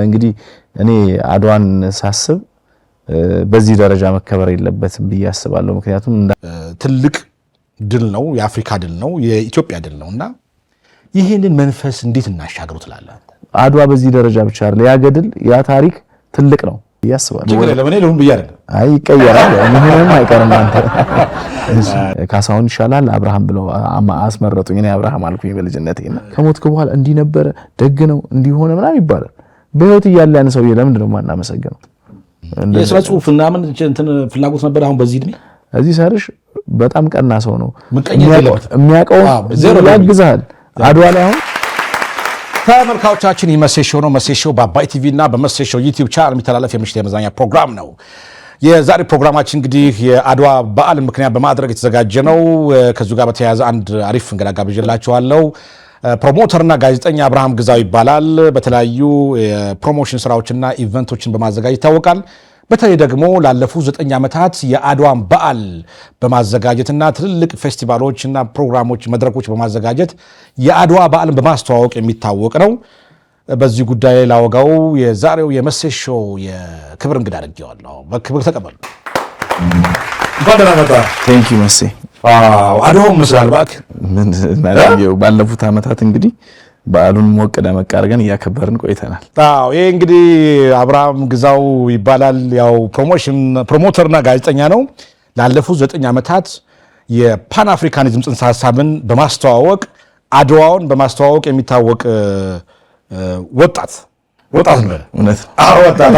እንግዲህ እኔ አድዋን ሳስብ በዚህ ደረጃ መከበር የለበትም ብዬ አስባለሁ። ምክንያቱም ትልቅ ድል ነው፣ የአፍሪካ ድል ነው፣ የኢትዮጵያ ድል ነውና ይሄንን መንፈስ እንዴት እናሻግሩ ትላለህ? አድዋ በዚህ ደረጃ ብቻ አይደል፣ ያ ገድል ያ ታሪክ ትልቅ ነው ያስባለሁ። ችግር ለምን ለሁን ብዬ አይደል? አይ ይቀየራል፣ ምንም አይቀርም። አንተ ካሳሁን ይሻላል አብርሃም ብለው አስመረጡኝ። እኔ አብርሃም አልኩኝ በልጅነቴና ከሞትኩ በኋላ እንዲህ ነበረ ደግ ነው እንዲህ ሆነ ምናምን ይባላል። በህይወት እያለ ያን ሰውዬ ለምንድን ነው ማናመሰግነው? የስራ ጽሁፍና ምን እንትን ፍላጎት ነበር። አሁን በዚህ እድሜ እዚህ ሰርሽ በጣም ቀና ሰው ነው የሚያውቀው ያግዛል። አድዋ ላይ አሁን ተመልካቾቻችን ይመሴሽ ነው። መሴሽ በአባይ ቲቪ እና በመሴሽ ዩቲዩብ ቻናል የሚተላለፍ የምሽት የመዝናኛ ፕሮግራም ነው። የዛሬ ፕሮግራማችን እንግዲህ የአድዋ በዓል ምክንያት በማድረግ የተዘጋጀ ነው። ከዚሁ ጋር በተያያዘ አንድ አሪፍ እንግዳ ጋብዤላችኋለሁ። ፕሮሞተርና ጋዜጠኛ አብርሃም ግዛው ይባላል። በተለያዩ የፕሮሞሽን ስራዎችና ኢቨንቶችን በማዘጋጀት ይታወቃል። በተለይ ደግሞ ላለፉት 9 ዓመታት የአድዋን በዓል በማዘጋጀትና ትልልቅ ፌስቲቫሎችና ፕሮግራሞች መድረኮች በማዘጋጀት የአድዋ በዓልን በማስተዋወቅ የሚታወቅ ነው። በዚህ ጉዳይ ላወጋው የዛሬው የመሴሽ ሾው የክብር እንግዳ አድርጌዋለሁ። በክብር ተቀበሉ። እንኳን ደህና መጣ። ቴንክ ዩ መሴ። አድዋው መስላል ባክ ምን ማለት ባለፉት ዓመታት እንግዲህ በዓሉን ሞቅ ደመቅ አድርገን እያከበርን ቆይተናል። አዎ ይሄ እንግዲህ አብርሃም ግዛው ይባላል። ያው ፕሮሞተርና ጋዜጠኛ ነው። ላለፉት 9 ዓመታት የፓን አፍሪካኒዝም ጽንሰ ሐሳብን በማስተዋወቅ አድዋውን በማስተዋወቅ የሚታወቅ ወጣት ነው። እውነት አዎ ወጣት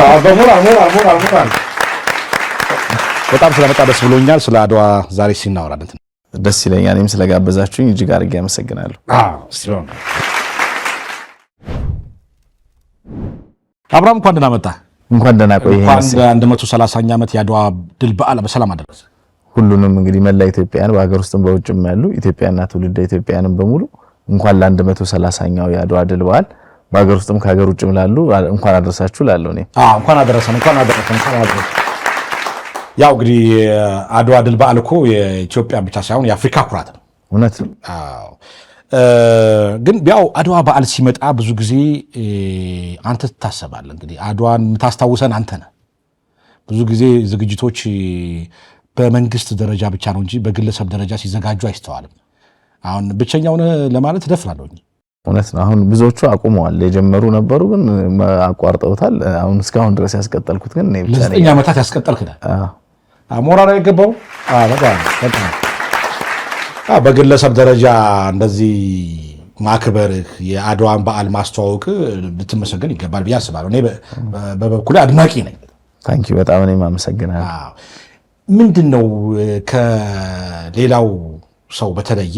በጣም ስለመጣ ደስ ብሎኛል። ስለ አድዋ ዛሬ ሲናወራለት ደስ ይለኛል። እኔም ስለጋበዛችሁኝ እጅግ አድርጌ አመሰግናለሁ። አብርሃም እንኳን ደህና መጣ። እንኳን ደህና ቆየህ። እንኳን 130ኛ ዓመት የአድዋ ድል በዓል በሰላም አደረሰ። ሁሉንም እንግዲህ መላ ኢትዮጵያን በሀገር ውስጥም በውጭም ያሉ ኢትዮጵያና ትውልደ ኢትዮጵያንም በሙሉ እንኳን ለ130ኛው የአድዋ ድል በዓል በሀገር ውስጥም ከሀገር ውጭም ላሉ እንኳን አደረሳችሁ ላለው እኔ እንኳን አደረሰን። ያው እንግዲህ አድዋ ድል በዓል እኮ የኢትዮጵያ ብቻ ሳይሆን የአፍሪካ ኩራት ነው። እውነት ነው። ግን ያው አድዋ በዓል ሲመጣ ብዙ ጊዜ አንተ ትታሰባለህ። እንግዲህ አድዋን የምታስታውሰን አንተ ነህ። ብዙ ጊዜ ዝግጅቶች በመንግስት ደረጃ ብቻ ነው እንጂ በግለሰብ ደረጃ ሲዘጋጁ አይስተዋልም። አሁን ብቸኛው ነህ ለማለት እደፍራለሁ። እውነት ነው። አሁን ብዙዎቹ አቁመዋል። የጀመሩ ነበሩ ግን አቋርጠውታል። አሁን እስካሁን ድረስ ያስቀጠልኩት ግን እኔ ብቻ ነኝ። ለ9 ዓመታት ያስቀጠልክ ሞራል አይገባው። በጣም በግለሰብ ደረጃ እንደዚህ ማክበርህ የአድዋን በዓል ማስተዋወቅ ልትመሰገን ይገባል ብዬ አስባለሁ። እኔ በበኩሌ አድናቂ ነኝ። ታንኪ በጣም እኔም አመሰግናለሁ። ምንድነው ከሌላው ሰው በተለየ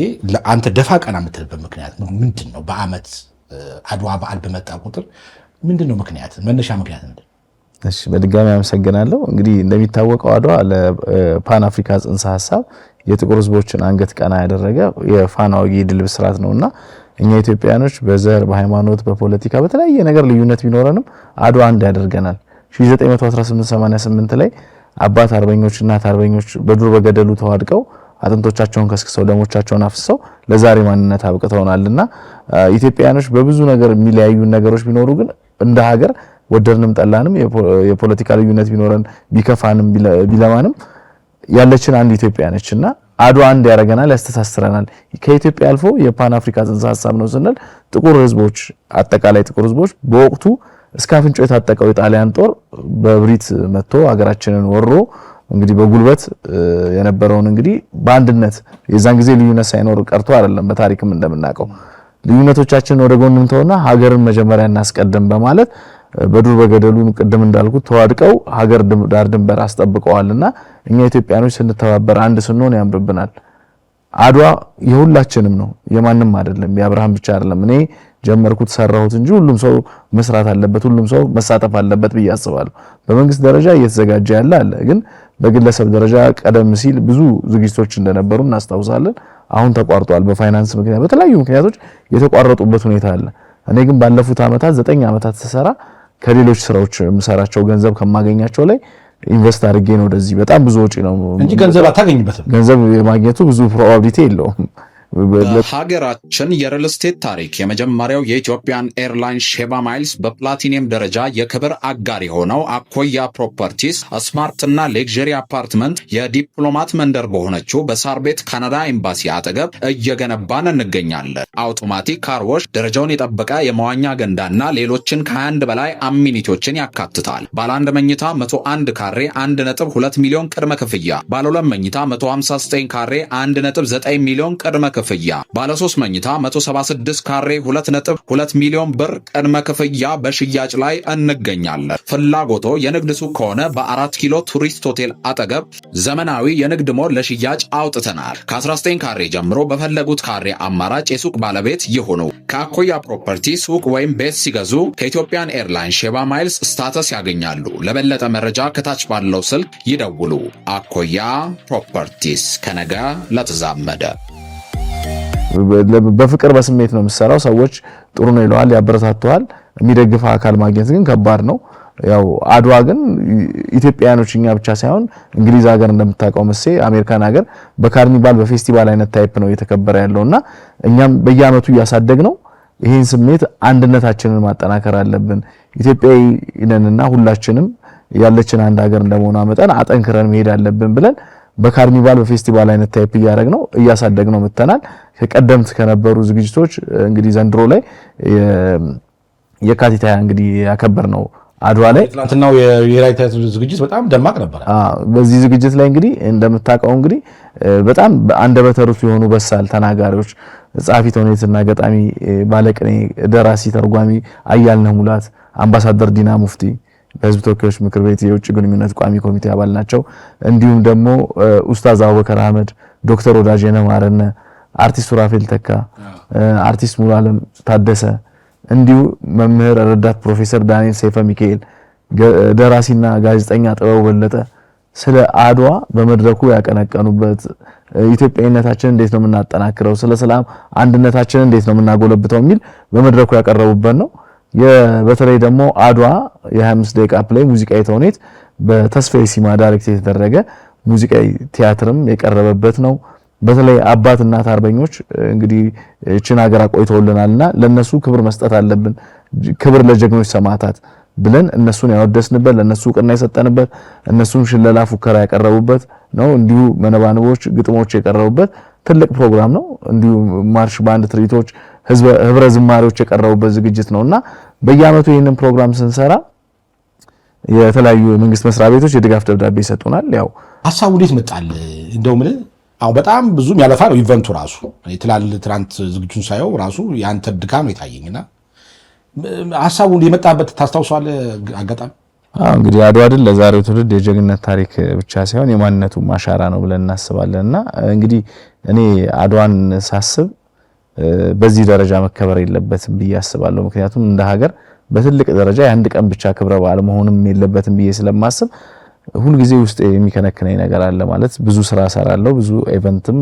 አንተ ደፋ ቀና የምትልበት ምክንያት ምንድነው? በአመት አድዋ በዓል በመጣ ቁጥር ምንድነው ምክንያት መነሻ ምክንያት ምንድነው? እሺ በድጋሚ አመሰግናለሁ። እንግዲህ እንደሚታወቀው አድዋ ለፓን አፍሪካ ጽንሰ ሐሳብ የጥቁር ህዝቦችን አንገት ቀና ያደረገ የፋና ወጊ ድል ብስራት ነውና እኛ ኢትዮጵያኖች በዘር በሃይማኖት በፖለቲካ በተለያየ ነገር ልዩነት ቢኖረንም አድዋ አንድ ያደርገናል። 1918 ላይ አባት አርበኞች እናት አርበኞች በዱር በገደሉ ተዋድቀው አጥንቶቻቸውን ከስክሰው ደሞቻቸውን አፍሰው ለዛሬ ማንነት አብቅተውናልና ኢትዮጵያኖች በብዙ ነገር የሚለያዩ ነገሮች ቢኖሩ ግን እንደ ሀገር ወደድንም ጠላንም የፖለቲካ ልዩነት ቢኖረን ቢከፋንም ቢለማንም ያለችን አንድ ኢትዮጵያ ነችና አድዋ አንድ ያደርገናል፣ ያስተሳስረናል። ከኢትዮጵያ አልፎ የፓን አፍሪካ ጽንሰ ሐሳብ ነው ስንል ጥቁር ህዝቦች አጠቃላይ ጥቁር ህዝቦች በወቅቱ እስከ አፍንጮ የታጠቀው የጣሊያን ጦር በብሪት መጥቶ ሀገራችንን ወሮ እንግዲህ በጉልበት የነበረውን እንግዲህ በአንድነት የዛን ጊዜ ልዩነት ሳይኖር ቀርቶ አይደለም። በታሪክም እንደምናውቀው ልዩነቶቻችንን ወደ ጎን እንተውና ሀገርን መጀመሪያ እናስቀድም በማለት በዱር በገደሉ ቅድም እንዳልኩት ተዋድቀው ሀገር ዳር ድንበር አስጠብቀዋልና እኛ ኢትዮጵያኖች ስንተባበር አንድ ስንሆን ያምርብናል። አድዋ የሁላችንም ነው፣ የማንም አይደለም፣ የአብርሃም ብቻ አይደለም። እኔ ጀመርኩት ሰራሁት እንጂ ሁሉም ሰው መስራት አለበት፣ ሁሉም ሰው መሳተፍ አለበት ብዬ አስባለሁ። በመንግስት ደረጃ እየተዘጋጀ ያለ አለ፣ ግን በግለሰብ ደረጃ ቀደም ሲል ብዙ ዝግጅቶች እንደነበሩ እናስታውሳለን። አሁን ተቋርጧል። በፋይናንስ ምክንያት በተለያዩ ምክንያቶች የተቋረጡበት ሁኔታ አለ። እኔ ግን ባለፉት ዓመታት 9 ዓመታት ተሰራ ከሌሎች ስራዎች የምሰራቸው ገንዘብ ከማገኛቸው ላይ ኢንቨስት አድርጌ ነው። ወደዚህ በጣም ብዙ ወጪ ነው እንጂ ገንዘብ አታገኝበትም። ገንዘብ የማግኘቱ ብዙ ፕሮባቢሊቲ የለውም። በሀገራችን የሪል ስቴት ታሪክ የመጀመሪያው የኢትዮጵያን ኤርላይንስ ሼባ ማይልስ በፕላቲኒየም ደረጃ የክብር አጋር የሆነው አኮያ ፕሮፐርቲስ ስማርትና ሌክዠሪ አፓርትመንት የዲፕሎማት መንደር በሆነችው በሳር ቤት ካናዳ ኤምባሲ አጠገብ እየገነባን እንገኛለን። አውቶማቲክ ካርዎሽ፣ ደረጃውን የጠበቀ የመዋኛ ገንዳና ሌሎችን ከ21 በላይ አሚኒቲዎችን ያካትታል። ባለ 1 መኝታ 101 ካሬ 1.2 ሚሊዮን ቅድመ ክፍያ፣ ባለ 2 መኝታ 159 ካሬ 1.9 ሚሊዮን ቅድመ ክፍያ፣ ባለ 3 መኝታ 176 ካሬ 2.2 ሚሊዮን ብር ቅድመ ክፍያ በሽያጭ ላይ እንገኛለን። ፍላጎቶ የንግድ ሱቅ ከሆነ በ4 ኪሎ ቱሪስት ሆቴል አጠገብ ዘመናዊ የንግድ ሞል ለሽያጭ አውጥተናል። ከ19 ካሬ ጀምሮ በፈለጉት ካሬ አማራጭ የሱቅ ባለቤት ይሁኑ። ከአኮያ ፕሮፐርቲ ሱቅ ወይም ቤት ሲገዙ ከኢትዮጵያን ኤርላይንስ ሼባ ማይልስ ስታተስ ያገኛሉ። ለበለጠ መረጃ ከታች ባለው ስልክ ይደውሉ። አኮያ ፕሮፐርቲስ ከነገ ለተዛመደ በፍቅር በስሜት ነው የምሰራው። ሰዎች ጥሩ ነው ይለዋል፣ ያበረታተዋል። የሚደግፍ አካል ማግኘት ግን ከባድ ነው። ያው አድዋ ግን ኢትዮጵያኖች እኛ ብቻ ሳይሆን እንግሊዝ ሀገር እንደምታውቀው መሴ አሜሪካን ሀገር በካርኒቫል በፌስቲቫል አይነት ታይፕ ነው እየተከበረ ያለውና እኛም በየአመቱ እያሳደግ ነው። ይሄን ስሜት አንድነታችንን ማጠናከር አለብን። ኢትዮጵያዊ ነንና ሁላችንም ያለችን አንድ ሀገር እንደመሆኗ መጠን አጠንክረን መሄድ አለብን ብለን በካርኒቫል በፌስቲቫል አይነት ታይፕ እያደረግነው እያሳደግነው መተናል። ከቀደምት ከነበሩ ዝግጅቶች እንግዲህ ዘንድሮ ላይ የካቲት 20 እንግዲህ ያከበርነው አድዋ ላይ ትናንትናው የብሔራዊ ቲያትር ዝግጅት በጣም ደማቅ ነበር። በዚህ ዝግጅት ላይ እንግዲህ እንደምታውቀው እንግዲህ በጣም አንደበተ ርቱዕ የሆኑ በሳል ተናጋሪዎች፣ ጸሐፊ ተውኔትና ገጣሚ፣ ባለቅኔ፣ ደራሲ፣ ተርጓሚ አያልነህ ሙላት፣ አምባሳደር ዲና ሙፍቲ በህዝብ ተወካዮች ምክር ቤት የውጭ ግንኙነት ቋሚ ኮሚቴ አባል ናቸው። እንዲሁም ደግሞ ኡስታዝ አቡበከር አህመድ፣ ዶክተር ወዳጄነህ ማረነ፣ አርቲስት ሱራፌል ተካ፣ አርቲስት ሙሉዓለም ታደሰ፣ እንዲሁ መምህር ረዳት ፕሮፌሰር ዳንኤል ሰይፈ ሚካኤል፣ ደራሲና ጋዜጠኛ ጥበቡ በለጠ ስለ አድዋ በመድረኩ ያቀነቀኑበት ኢትዮጵያዊነታችንን እንዴት ነው የምናጠናክረው፣ ስለ ሰላም አንድነታችንን እንዴት ነው የምናጎለብተው የሚል በመድረኩ ያቀረቡበት ነው። በተለይ ደግሞ አድዋ የ25 ደቂቃ ፕሌይ ሙዚቃዊ ተውኔት በተስፋዬ ሲማ ዳይሬክት የተደረገ ሙዚቃዊ ቲያትርም የቀረበበት ነው። በተለይ አባት እናት አርበኞች እንግዲህ እቺን ሀገር አቆይተውልናልና ለነሱ ክብር መስጠት አለብን። ክብር ለጀግኖች ሰማዕታት ብለን እነሱን ያወደስንበት፣ ለነሱ ዕውቅና የሰጠንበት፣ እነሱን ሽለላ ፉከራ ያቀረቡበት ነው። እንዲሁ መነባንቦች ግጥሞች የቀረቡበት ትልቅ ፕሮግራም ነው። እንዲሁ ማርሽ ባንድ ትርኢቶች፣ ህብረ ዝማሬዎች የቀረቡበት ዝግጅት ነውና በየአመቱ ይህንን ፕሮግራም ስንሰራ የተለያዩ የመንግስት መስሪያ ቤቶች የድጋፍ ደብዳቤ ይሰጡናል። ያው ሀሳቡ እንዴት መጣል እንደው ምን አሁን በጣም ብዙ የሚያለፋ ነው ኢቨንቱ ራሱ። ትናንት ዝግጁን ሳየው ራሱ የአንተ ድካም ነው የታየኝና ሀሳቡ የመጣበት ታስታውሰዋለህ አጋጣሚ? እንግዲህ አድዋ ድል ለዛሬው ትውልድ የጀግንነት ታሪክ ብቻ ሳይሆን የማንነቱ ማሻራ ነው ብለን እናስባለንና እንግዲህ እኔ አድዋን ሳስብ በዚህ ደረጃ መከበር የለበትም ብዬ አስባለሁ። ምክንያቱም እንደ ሀገር በትልቅ ደረጃ የአንድ ቀን ብቻ ክብረ በዓል መሆንም የለበትም ብዬ ስለማስብ ሁልጊዜ ውስጥ የሚከነክነኝ ነገር አለ። ማለት ብዙ ስራ ሰራለሁ፣ ብዙ ኢቨንትም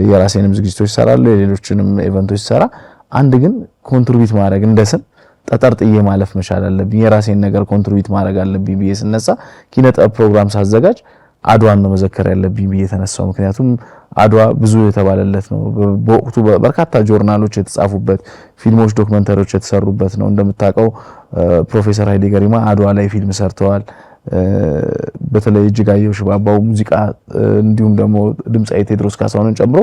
የራሴንም ዝግጅቶች ሰራለሁ፣ የሌሎችንም ኢቨንቶች ሰራ። አንድ ግን ኮንትሪቢዩት ማድረግ እንደስም ተጠርጥዬ ማለፍ መቻል አለብኝ። የራሴን ነገር ኮንትሪቢዩት ማድረግ አለብኝ ብዬ ስነሳ ኪነጥበብ ፕሮግራም ሳዘጋጅ አድዋን ነው መዘከር ያለብኝ ብዬ ተነሳው። ምክንያቱም አድዋ ብዙ የተባለለት ነው። በወቅቱ በርካታ ጆርናሎች የተጻፉበት፣ ፊልሞች፣ ዶክመንተሪዎች የተሰሩበት ነው። እንደምታውቀው ፕሮፌሰር ኃይሌ ገሪማ አድዋ ላይ ፊልም ሰርተዋል። በተለይ እጅጋየሁ ሽባባው ሙዚቃ እንዲሁም ደግሞ ድምጻዊ ቴዎድሮስ ካሳሁንን ጨምሮ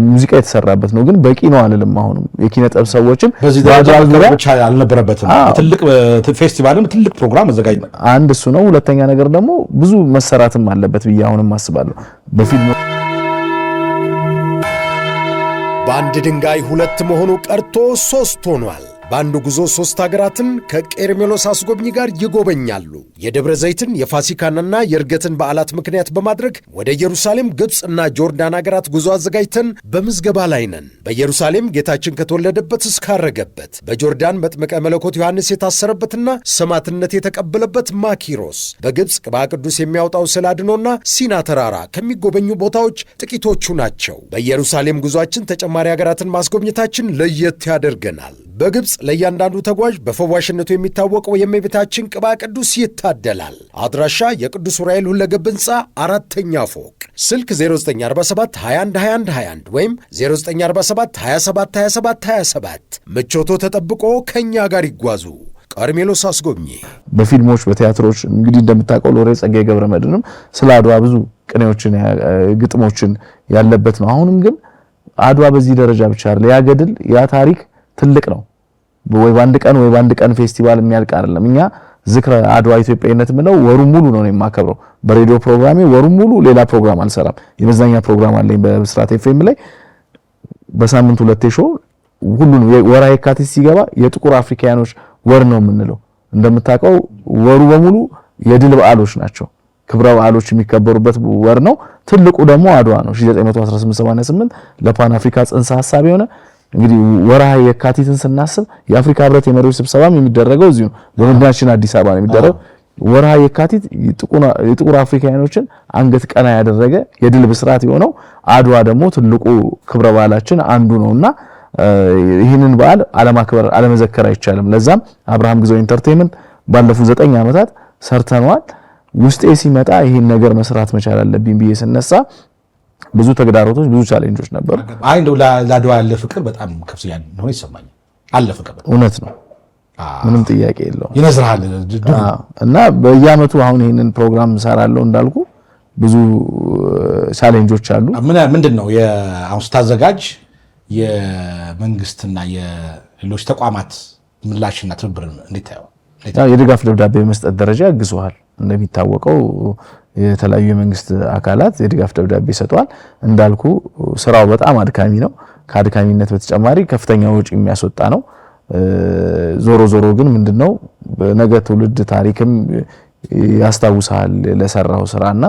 ሙዚቃ የተሰራበት ነው። ግን በቂ ነው አንልም። አሁንም የኪነ ጥበብ ሰዎችም በዚህ ደረጃ ብቻ አልነበረበትም። ትልቅ ፌስቲቫልም ትልቅ ፕሮግራም መዘጋጀት አንድ እሱ ነው። ሁለተኛ ነገር ደግሞ ብዙ መሰራትም አለበት ብዬ አሁንም አስባለሁ። በፊልም በአንድ ድንጋይ ሁለት መሆኑ ቀርቶ ሶስት ሆኗል። በአንድ ጉዞ ሶስት ሀገራትን ከቄርሜሎስ አስጎብኚ ጋር ይጎበኛሉ። የደብረ ዘይትን የፋሲካንና የእርገትን በዓላት ምክንያት በማድረግ ወደ ኢየሩሳሌም፣ ግብፅና ጆርዳን ሀገራት ጉዞ አዘጋጅተን በምዝገባ ላይ ነን። በኢየሩሳሌም ጌታችን ከተወለደበት እስካረገበት፣ በጆርዳን መጥምቀ መለኮት ዮሐንስ የታሰረበትና ሰማዕትነት የተቀበለበት ማኪሮስ፣ በግብፅ ቅባ ቅዱስ የሚያወጣው ስዕለ አድኖና ሲና ተራራ ከሚጎበኙ ቦታዎች ጥቂቶቹ ናቸው። በኢየሩሳሌም ጉዞአችን ተጨማሪ ሀገራትን ማስጎብኘታችን ለየት ያደርገናል። በግብፅ ለእያንዳንዱ ተጓዥ በፈዋሽነቱ የሚታወቀው የእመቤታችን ቅባ ቅዱስ ይታደላል። አድራሻ የቅዱስ ዑራኤል ሁለገብ ሕንፃ 4ኛ ፎቅ፣ ስልክ 0947 21 21 21 ወይም 0947 27 27 27። ምቾቶ ተጠብቆ ከእኛ ጋር ይጓዙ። ቀርሜሎስ አስጎብኚ። በፊልሞች በቲያትሮች እንግዲህ እንደምታውቀው ሎሬት ጸጋዬ ገብረመድህንም ስለ አድዋ ብዙ ቅኔዎችን ግጥሞችን ያለበት ነው። አሁንም ግን አድዋ በዚህ ደረጃ ብቻ አይደለም። ያ ገድል ያ ታሪክ ትልቅ ነው። ወይ በአንድ ቀን ፌስቲቫል የሚያልቅ አይደለም። እኛ ዝክረ አድዋ ኢትዮጵያዊነት ምነው ወሩን ሙሉ ነው የማከብረው። በሬዲዮ ፕሮግራሜ ወሩን ሙሉ ሌላ ፕሮግራም አልሰራም። የመዝናኛ ፕሮግራም አለኝ በብስራት ኤፍኤም ላይ በሳምንት 2 ሾው። ሁሉን ወራ የካቲት ሲገባ የጥቁር አፍሪካኖች ወር ነው የምንለው። እንደምታውቀው ወሩ በሙሉ የድል በዓሎች ናቸው። ክብረ በዓሎች የሚከበሩበት ወር ነው። ትልቁ ደግሞ አድዋ ነው። 1918 ለፓን አፍሪካ ጽንሰ ሐሳብ የሆነ እንግዲህ ወርሃ የካቲትን ስናስብ የአፍሪካ ህብረት የመሪዎች ስብሰባም የሚደረገው እዚሁ በመዲናችን አዲስ አበባ ነው የሚደረገው። ወርሃ የካቲት የጥቁር አፍሪካኖችን አንገት ቀና ያደረገ የድል ብስራት የሆነው አድዋ ደግሞ ትልቁ ክብረ በዓላችን አንዱ ነውና ይህንን በዓል አለማክበር አለመዘከር አይቻልም። ለዛም አብርሃም ግዛው ኢንተርቴይንመንት ባለፉት 9 ዓመታት ሰርተናል። ውስጤ ሲመጣ ይህን ነገር መስራት መቻል አለብኝ ብዬ ስነሳ ብዙ ተግዳሮቶች ብዙ ቻሌንጆች ነበሩ። አይ እንደው ለአድዋ ያለ ፍቅር በጣም ከፍተኛ እንደሆነ ይሰማኛል። አለ ፍቅር እውነት ነው፣ ምንም ጥያቄ የለውም። ይነዝራል እና በየዓመቱ አሁን ይህንን ፕሮግራም ሰራለሁ እንዳልኩ ብዙ ቻሌንጆች አሉ። ምንድን ነው አሁን ስታዘጋጅ የመንግስትና የሌሎች ተቋማት ምላሽና ትብብር እንዴት ታየው? የድጋፍ ደብዳቤ መስጠት ደረጃ ያግዙሃል። እንደሚታወቀው የተለያዩ የመንግስት አካላት የድጋፍ ደብዳቤ ይሰጧል። እንዳልኩ ስራው በጣም አድካሚ ነው። ከአድካሚነት በተጨማሪ ከፍተኛ ወጪ የሚያስወጣ ነው። ዞሮ ግን ምንድነው በነገ ትውልድ ታሪክም ያስታውሳል ለሰራው ስራና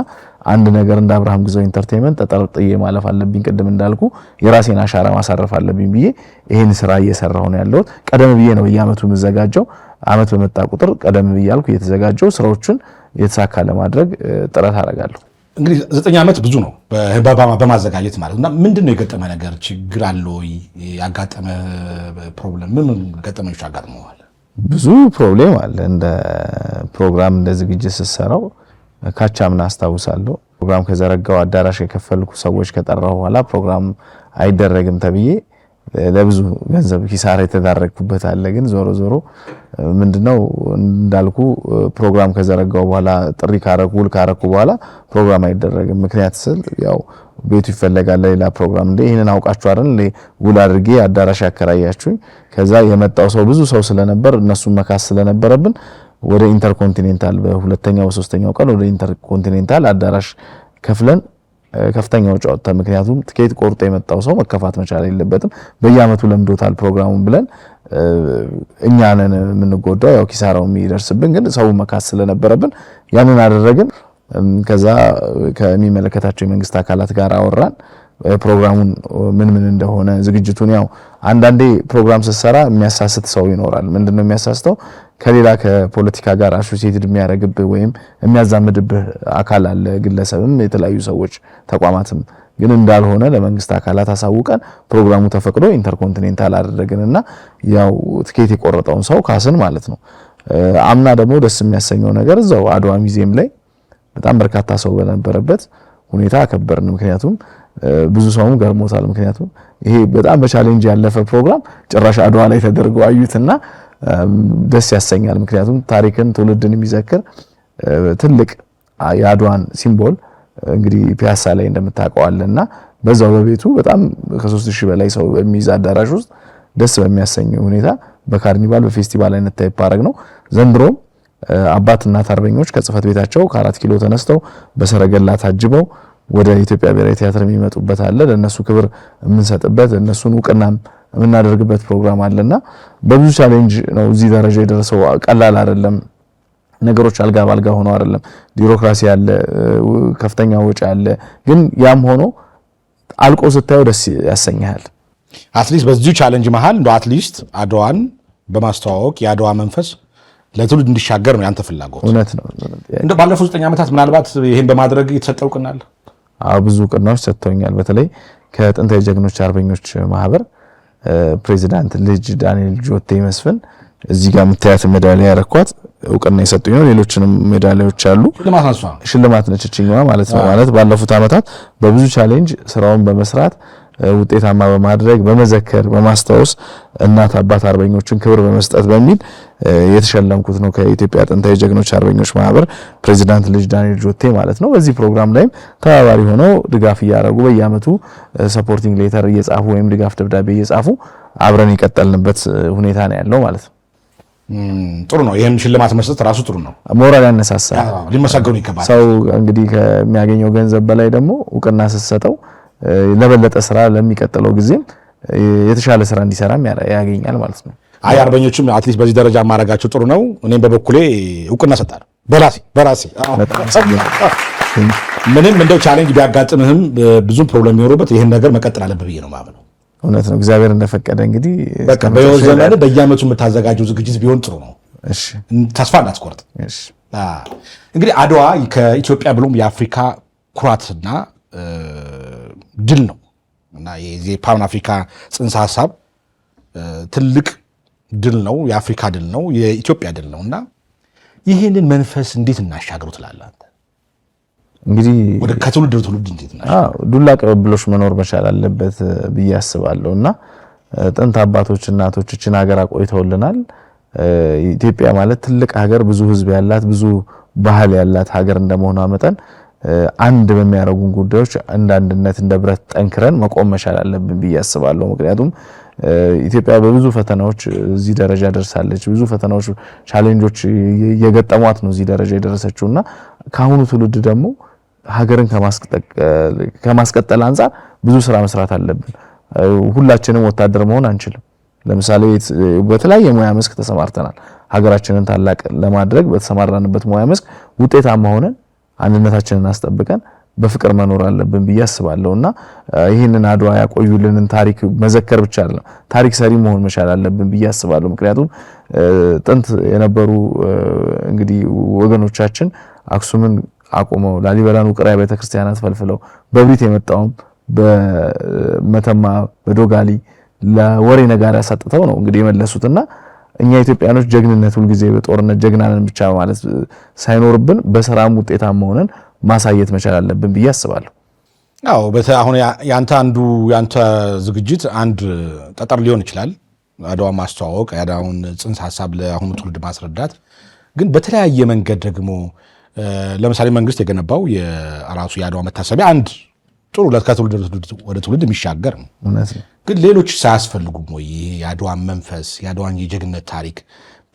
አንድ ነገር እንደ አብርሃም ግዛው ኢንተርቴይንመንት ተጠርጥዬ ማለፍ አለብኝ። ቅድም እንዳልኩ የራሴን አሻራ ማሳረፍ አለብኝ ብዬ ይሄን ስራ እየሰራሁ ነው ያለሁት። ቀደም ብዬ ነው በየዓመቱ የምዘጋጀው። ዓመት በመጣ ቁጥር ቀደም ብያልኩ እየተዘጋጀው ስራዎችን የተሳካ ለማድረግ ጥረት አደርጋለሁ። እንግዲህ 9 ዓመት ብዙ ነው በማዘጋጀት ማለት እና ምንድነው የገጠመ ነገር ችግር አለ ወይ? ያጋጠመ ፕሮብሌም ምን ገጠመኞች አጋጥመዋል? ብዙ ፕሮብሌም አለ። እንደ ፕሮግራም እንደ ዝግጅት ስትሰራው ካቻምና አስታውሳለሁ ፕሮግራም ከዘረጋው አዳራሽ የከፈልኩ ሰዎች ከጠራው በኋላ ፕሮግራም አይደረግም ተብዬ ለብዙ ገንዘብ ኪሳራ የተዳረኩበት አለ። ግን ዞሮ ምንድነው እንዳልኩ ፕሮግራም ከዘረጋው በኋላ ጥሪ ውል ካረኩ በኋላ ፕሮግራም አይደረግም። ምክንያት ስል ያው ቤቱ ይፈለጋል ሌላ ፕሮግራም እንደ ይሄንን አውቃችሁ አይደል ውል አድርጌ አዳራሽ ያከራያችሁኝ። ከዛ የመጣው ሰው ብዙ ሰው ስለነበር እነሱን መካስ ስለነበረብን ወደ ኢንተርኮንቲኔንታል በሁለተኛው በሶስተኛው ቀን ወደ ኢንተርኮንቲኔንታል አዳራሽ ከፍለን ከፍተኛ ወጪ አወጣን። ምክንያቱም ትኬት ቆርጦ የመጣው ሰው መከፋት መቻል የለበትም። በየዓመቱ ለምዶታል ፕሮግራሙን ብለን እኛ ነን የምንጎዳው፣ ያው ኪሳራው የሚደርስብን ግን ሰው መካስ ስለነበረብን ያንን አደረግን። ከዛ ከሚመለከታቸው የመንግስት አካላት ጋር አወራን። ፕሮግራሙን ምን እንደሆነ ዝግጅቱን ያው አንዳንዴ ፕሮግራም ስትሰራ የሚያሳስት ሰው ይኖራል። ምንድነው የሚያሳስተው? ከሌላ ከፖለቲካ ጋር አሶሲኤትድ የሚያደርግብህ ወይም የሚያዛምድብህ አካል አለ፣ ግለሰብም የተለያዩ ሰዎች ተቋማትም። ግን እንዳልሆነ ለመንግስት አካላት አሳውቀን ፕሮግራሙ ተፈቅዶ ኢንተርኮንቲኔንታል አደረግንና ያው ትኬት የቆረጠውን ሰው ካስን ማለት ነው። አምና ደግሞ ደስ የሚያሰኘው ነገር እዛው አድዋ ሙዚየም ላይ በጣም በርካታ ሰው በነበረበት ሁኔታ አከበርን። ምክንያቱም ብዙ ሰውም ገርሞታል። ምክንያቱም ይሄ በጣም በቻሌንጅ ያለፈ ፕሮግራም ጭራሽ አድዋ ላይ ተደርጎ አዩትና ደስ ያሰኛል። ምክንያቱም ታሪክን ትውልድን የሚዘክር ትልቅ የአድዋን ሲምቦል እንግዲህ ፒያሳ ላይ እንደምታውቀዋልና በዛው በቤቱ በጣም ከ3000 በላይ ሰው በሚይዝ አዳራሽ ውስጥ ደስ በሚያሰኝ ሁኔታ በካርኒቫል በፌስቲቫል አይነት ታይፕ አረግ ነው። ዘንድሮም አባት እናት አርበኞች ከጽፈት ቤታቸው ከ4 ኪሎ ተነስተው በሰረገላ ታጅበው ወደ ኢትዮጵያ ብሔራዊ ቲያትር የሚመጡበት አለ። ለነሱ ክብር የምንሰጥበት እነሱን ዕውቅናም የምናደርግበት ፕሮግራም አለና በብዙ ቻሌንጅ ነው እዚህ ደረጃ የደረሰው። ቀላል አይደለም። ነገሮች አልጋ ባልጋ ሆኖ አይደለም። ቢሮክራሲ አለ፣ ከፍተኛ ወጪ አለ። ግን ያም ሆኖ አልቆ ስታየው ደስ ያሰኛል። አትሊስት በዚህ ቻሌንጅ መሃል እንደው አትሊስት አድዋን በማስተዋወቅ የአድዋ መንፈስ ለትውልድ እንዲሻገር ነው ያንተ ፍላጎት። እውነት ነው። እንደው ባለፉት 9 ዓመታት ምናልባት ይሄን በማድረግ የተሰጠው ዕውቅና አለ? ብዙ ዕውቅናዎች ሰጥተውኛል። በተለይ ከጥንታዊ ጀግኖች አርበኞች ማህበር ፕሬዚዳንት ልጅ ዳንኤል ጆቴ መስፍን እዚህ ጋር የምታያት ሜዳሊያ ያረኳት እውቅና የሰጡኝ ነው። ሌሎችንም ሜዳሊያዎች አሉ። ሽልማት ነች እቺኛዋ ማለት ነው። ማለት ባለፉት ዓመታት በብዙ ቻሌንጅ ስራውን በመስራት ውጤታማ በማድረግ በመዘከር በማስታወስ እናት አባት አርበኞችን ክብር በመስጠት በሚል የተሸለምኩት ነው ከኢትዮጵያ ጥንታዊ ጀግኖች አርበኞች ማህበር ፕሬዚዳንት ልጅ ዳንኤል ጆቴ ማለት ነው። በዚህ ፕሮግራም ላይም ተባባሪ ሆነው ድጋፍ እያደረጉ በየአመቱ ሰፖርቲንግ ሌተር እየጻፉ ወይም ድጋፍ ደብዳቤ እየጻፉ አብረን የቀጠልንበት ሁኔታ ነው ያለው ማለት ነው። ጥሩ ነው። ይሄን ሽልማት መስጠት ራሱ ጥሩ ነው። ሞራል ያነሳሳል። ሊመሰገኑ ይገባል። ሰው እንግዲህ ከሚያገኘው ገንዘብ በላይ ደግሞ እውቅና ስትሰጠው ለበለጠ ስራ ለሚቀጥለው ጊዜም የተሻለ ስራ እንዲሰራም ያገኛል ማለት ነው። አይ አርበኞችም አትሊስት በዚህ ደረጃ ማረጋቸው ጥሩ ነው። እኔም በበኩሌ እውቅና ሰጣለሁ በራሴ ምንም እንደው ቻሌንጅ ቢያጋጥምህም ብዙም ፕሮብሌም የሚኖርበት ይሄን ነገር መቀጠል አለብህ ብዬ ነው የማምነው። እውነት ነው። እግዚአብሔር እንደፈቀደ እንግዲህ በቃ በህይወት ዘመን በየአመቱ የምታዘጋጀው ዝግጅት ቢሆን ጥሩ ነው። እሺ ተስፋ እንዳትቆርጥ። እሺ እንግዲህ አድዋ ከኢትዮጵያ ብሎም የአፍሪካ ኩራትና ድል ነው እና የዚህ ፓን አፍሪካ ጽንሰ ሐሳብ ትልቅ ድል ነው። የአፍሪካ ድል ነው፣ የኢትዮጵያ ድል ነው እና ይህንን መንፈስ እንዴት እናሻግረው ትላለህ አንተ? እንግዲህ ወደ ከትውልድ ወደ ትውልድ እንዴት እናሻግረው? ዱላ ቅብብሎሽ መኖር መቻል አለበት ብዬ አስባለሁ እና ጥንት አባቶች እናቶች እችን ሀገር አቆይተውልናል። ኢትዮጵያ ማለት ትልቅ ሀገር፣ ብዙ ህዝብ ያላት፣ ብዙ ባህል ያላት ሀገር እንደመሆኗ መጠን አንድ በሚያደርጉን ጉዳዮች እንደ አንድነት እንደ ብረት ጠንክረን መቆም መቻል አለብን ብዬ አስባለሁ። ምክንያቱም ኢትዮጵያ በብዙ ፈተናዎች እዚህ ደረጃ ደርሳለች። ብዙ ፈተናዎች ቻሌንጆች የገጠሟት ነው እዚህ ደረጃ የደረሰችውና ከአሁኑ ትውልድ ደግሞ ሀገርን ከማስቀጠል አንፃር ብዙ ስራ መስራት አለብን። ሁላችንም ወታደር መሆን አንችልም። ለምሳሌ በተለያየ ሙያ መስክ ተሰማርተናል። ሀገራችንን ታላቅ ለማድረግ በተሰማራንበት ሙያ መስክ ውጤታማ ሆነን አንድነታችንን አስጠብቀን በፍቅር መኖር አለብን ብዬ አስባለሁና ይህንን አድዋ ያቆዩልንን ታሪክ መዘከር ብቻ አይደለም፣ ታሪክ ሰሪ መሆን መቻል አለብን ብዬ አስባለሁ። ምክንያቱም ጥንት የነበሩ እንግዲህ ወገኖቻችን አክሱምን አቁመው ላሊበላን ውቅር አብያተ ክርስቲያናት ፈልፍለው በብሪት የመጣውን በመተማ በዶጋሊ ለወሬ ነጋሪ ያሳጥተው ነው እንግዲህ የመለሱትና እኛ ኢትዮጵያኖች ጀግንነት ሁልጊዜ በጦርነት ጀግናንን ብቻ ማለት ሳይኖርብን በሰላም ውጤታማ ሆነን ማሳየት መቻል አለብን ብዬ አስባለሁ። አዎ አሁን ያንተ ዝግጅት አንድ ጠጠር ሊሆን ይችላል፣ አድዋ ማስተዋወቅ፣ የአድዋውን ጽንሰ ሐሳብ ለአሁኑ ትውልድ ማስረዳት። ግን በተለያየ መንገድ ደግሞ ለምሳሌ መንግስት የገነባው የራሱ የአድዋ መታሰቢያ አንድ ጥሩ ከትውልድ ወደ ትውልድ የሚሻገር ነው። ግን ሌሎች ሳያስፈልጉም ወይ የአድዋን መንፈስ የአድዋን የጀግንነት ታሪክ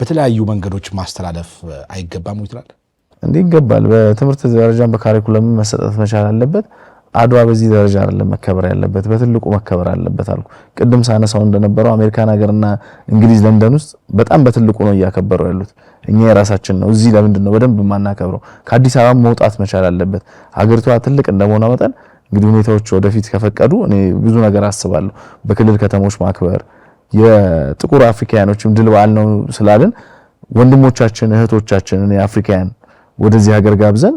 በተለያዩ መንገዶች ማስተላለፍ አይገባም ወይ ትላለህ? እንዴ ይገባል። በትምህርት ደረጃም በካሪኩለም መሰጠት መቻል አለበት። አድዋ በዚህ ደረጃ አይደለም መከበር ያለበት፣ በትልቁ መከበር አለበት አልኩ። ቅድም ሳነሳው እንደነበረው አሜሪካን ሀገርና እንግሊዝ ለንደን ውስጥ በጣም በትልቁ ነው እያከበሩ ያሉት። እኛ የራሳችን ነው። እዚህ ለምንድን ነው በደንብ የማናከብረው? ከአዲስ አበባ መውጣት መቻል አለበት። ሀገሪቷ ትልቅ እንደመሆኗ መጠን እንግዲህ ሁኔታዎች ወደፊት ከፈቀዱ እኔ ብዙ ነገር አስባለሁ። በክልል ከተሞች ማክበር የጥቁር አፍሪካውያኖችም ድል በዓል ነው ስላልን ወንድሞቻችን እህቶቻችንን የአፍሪካውያን ወደዚህ ሀገር ጋብዘን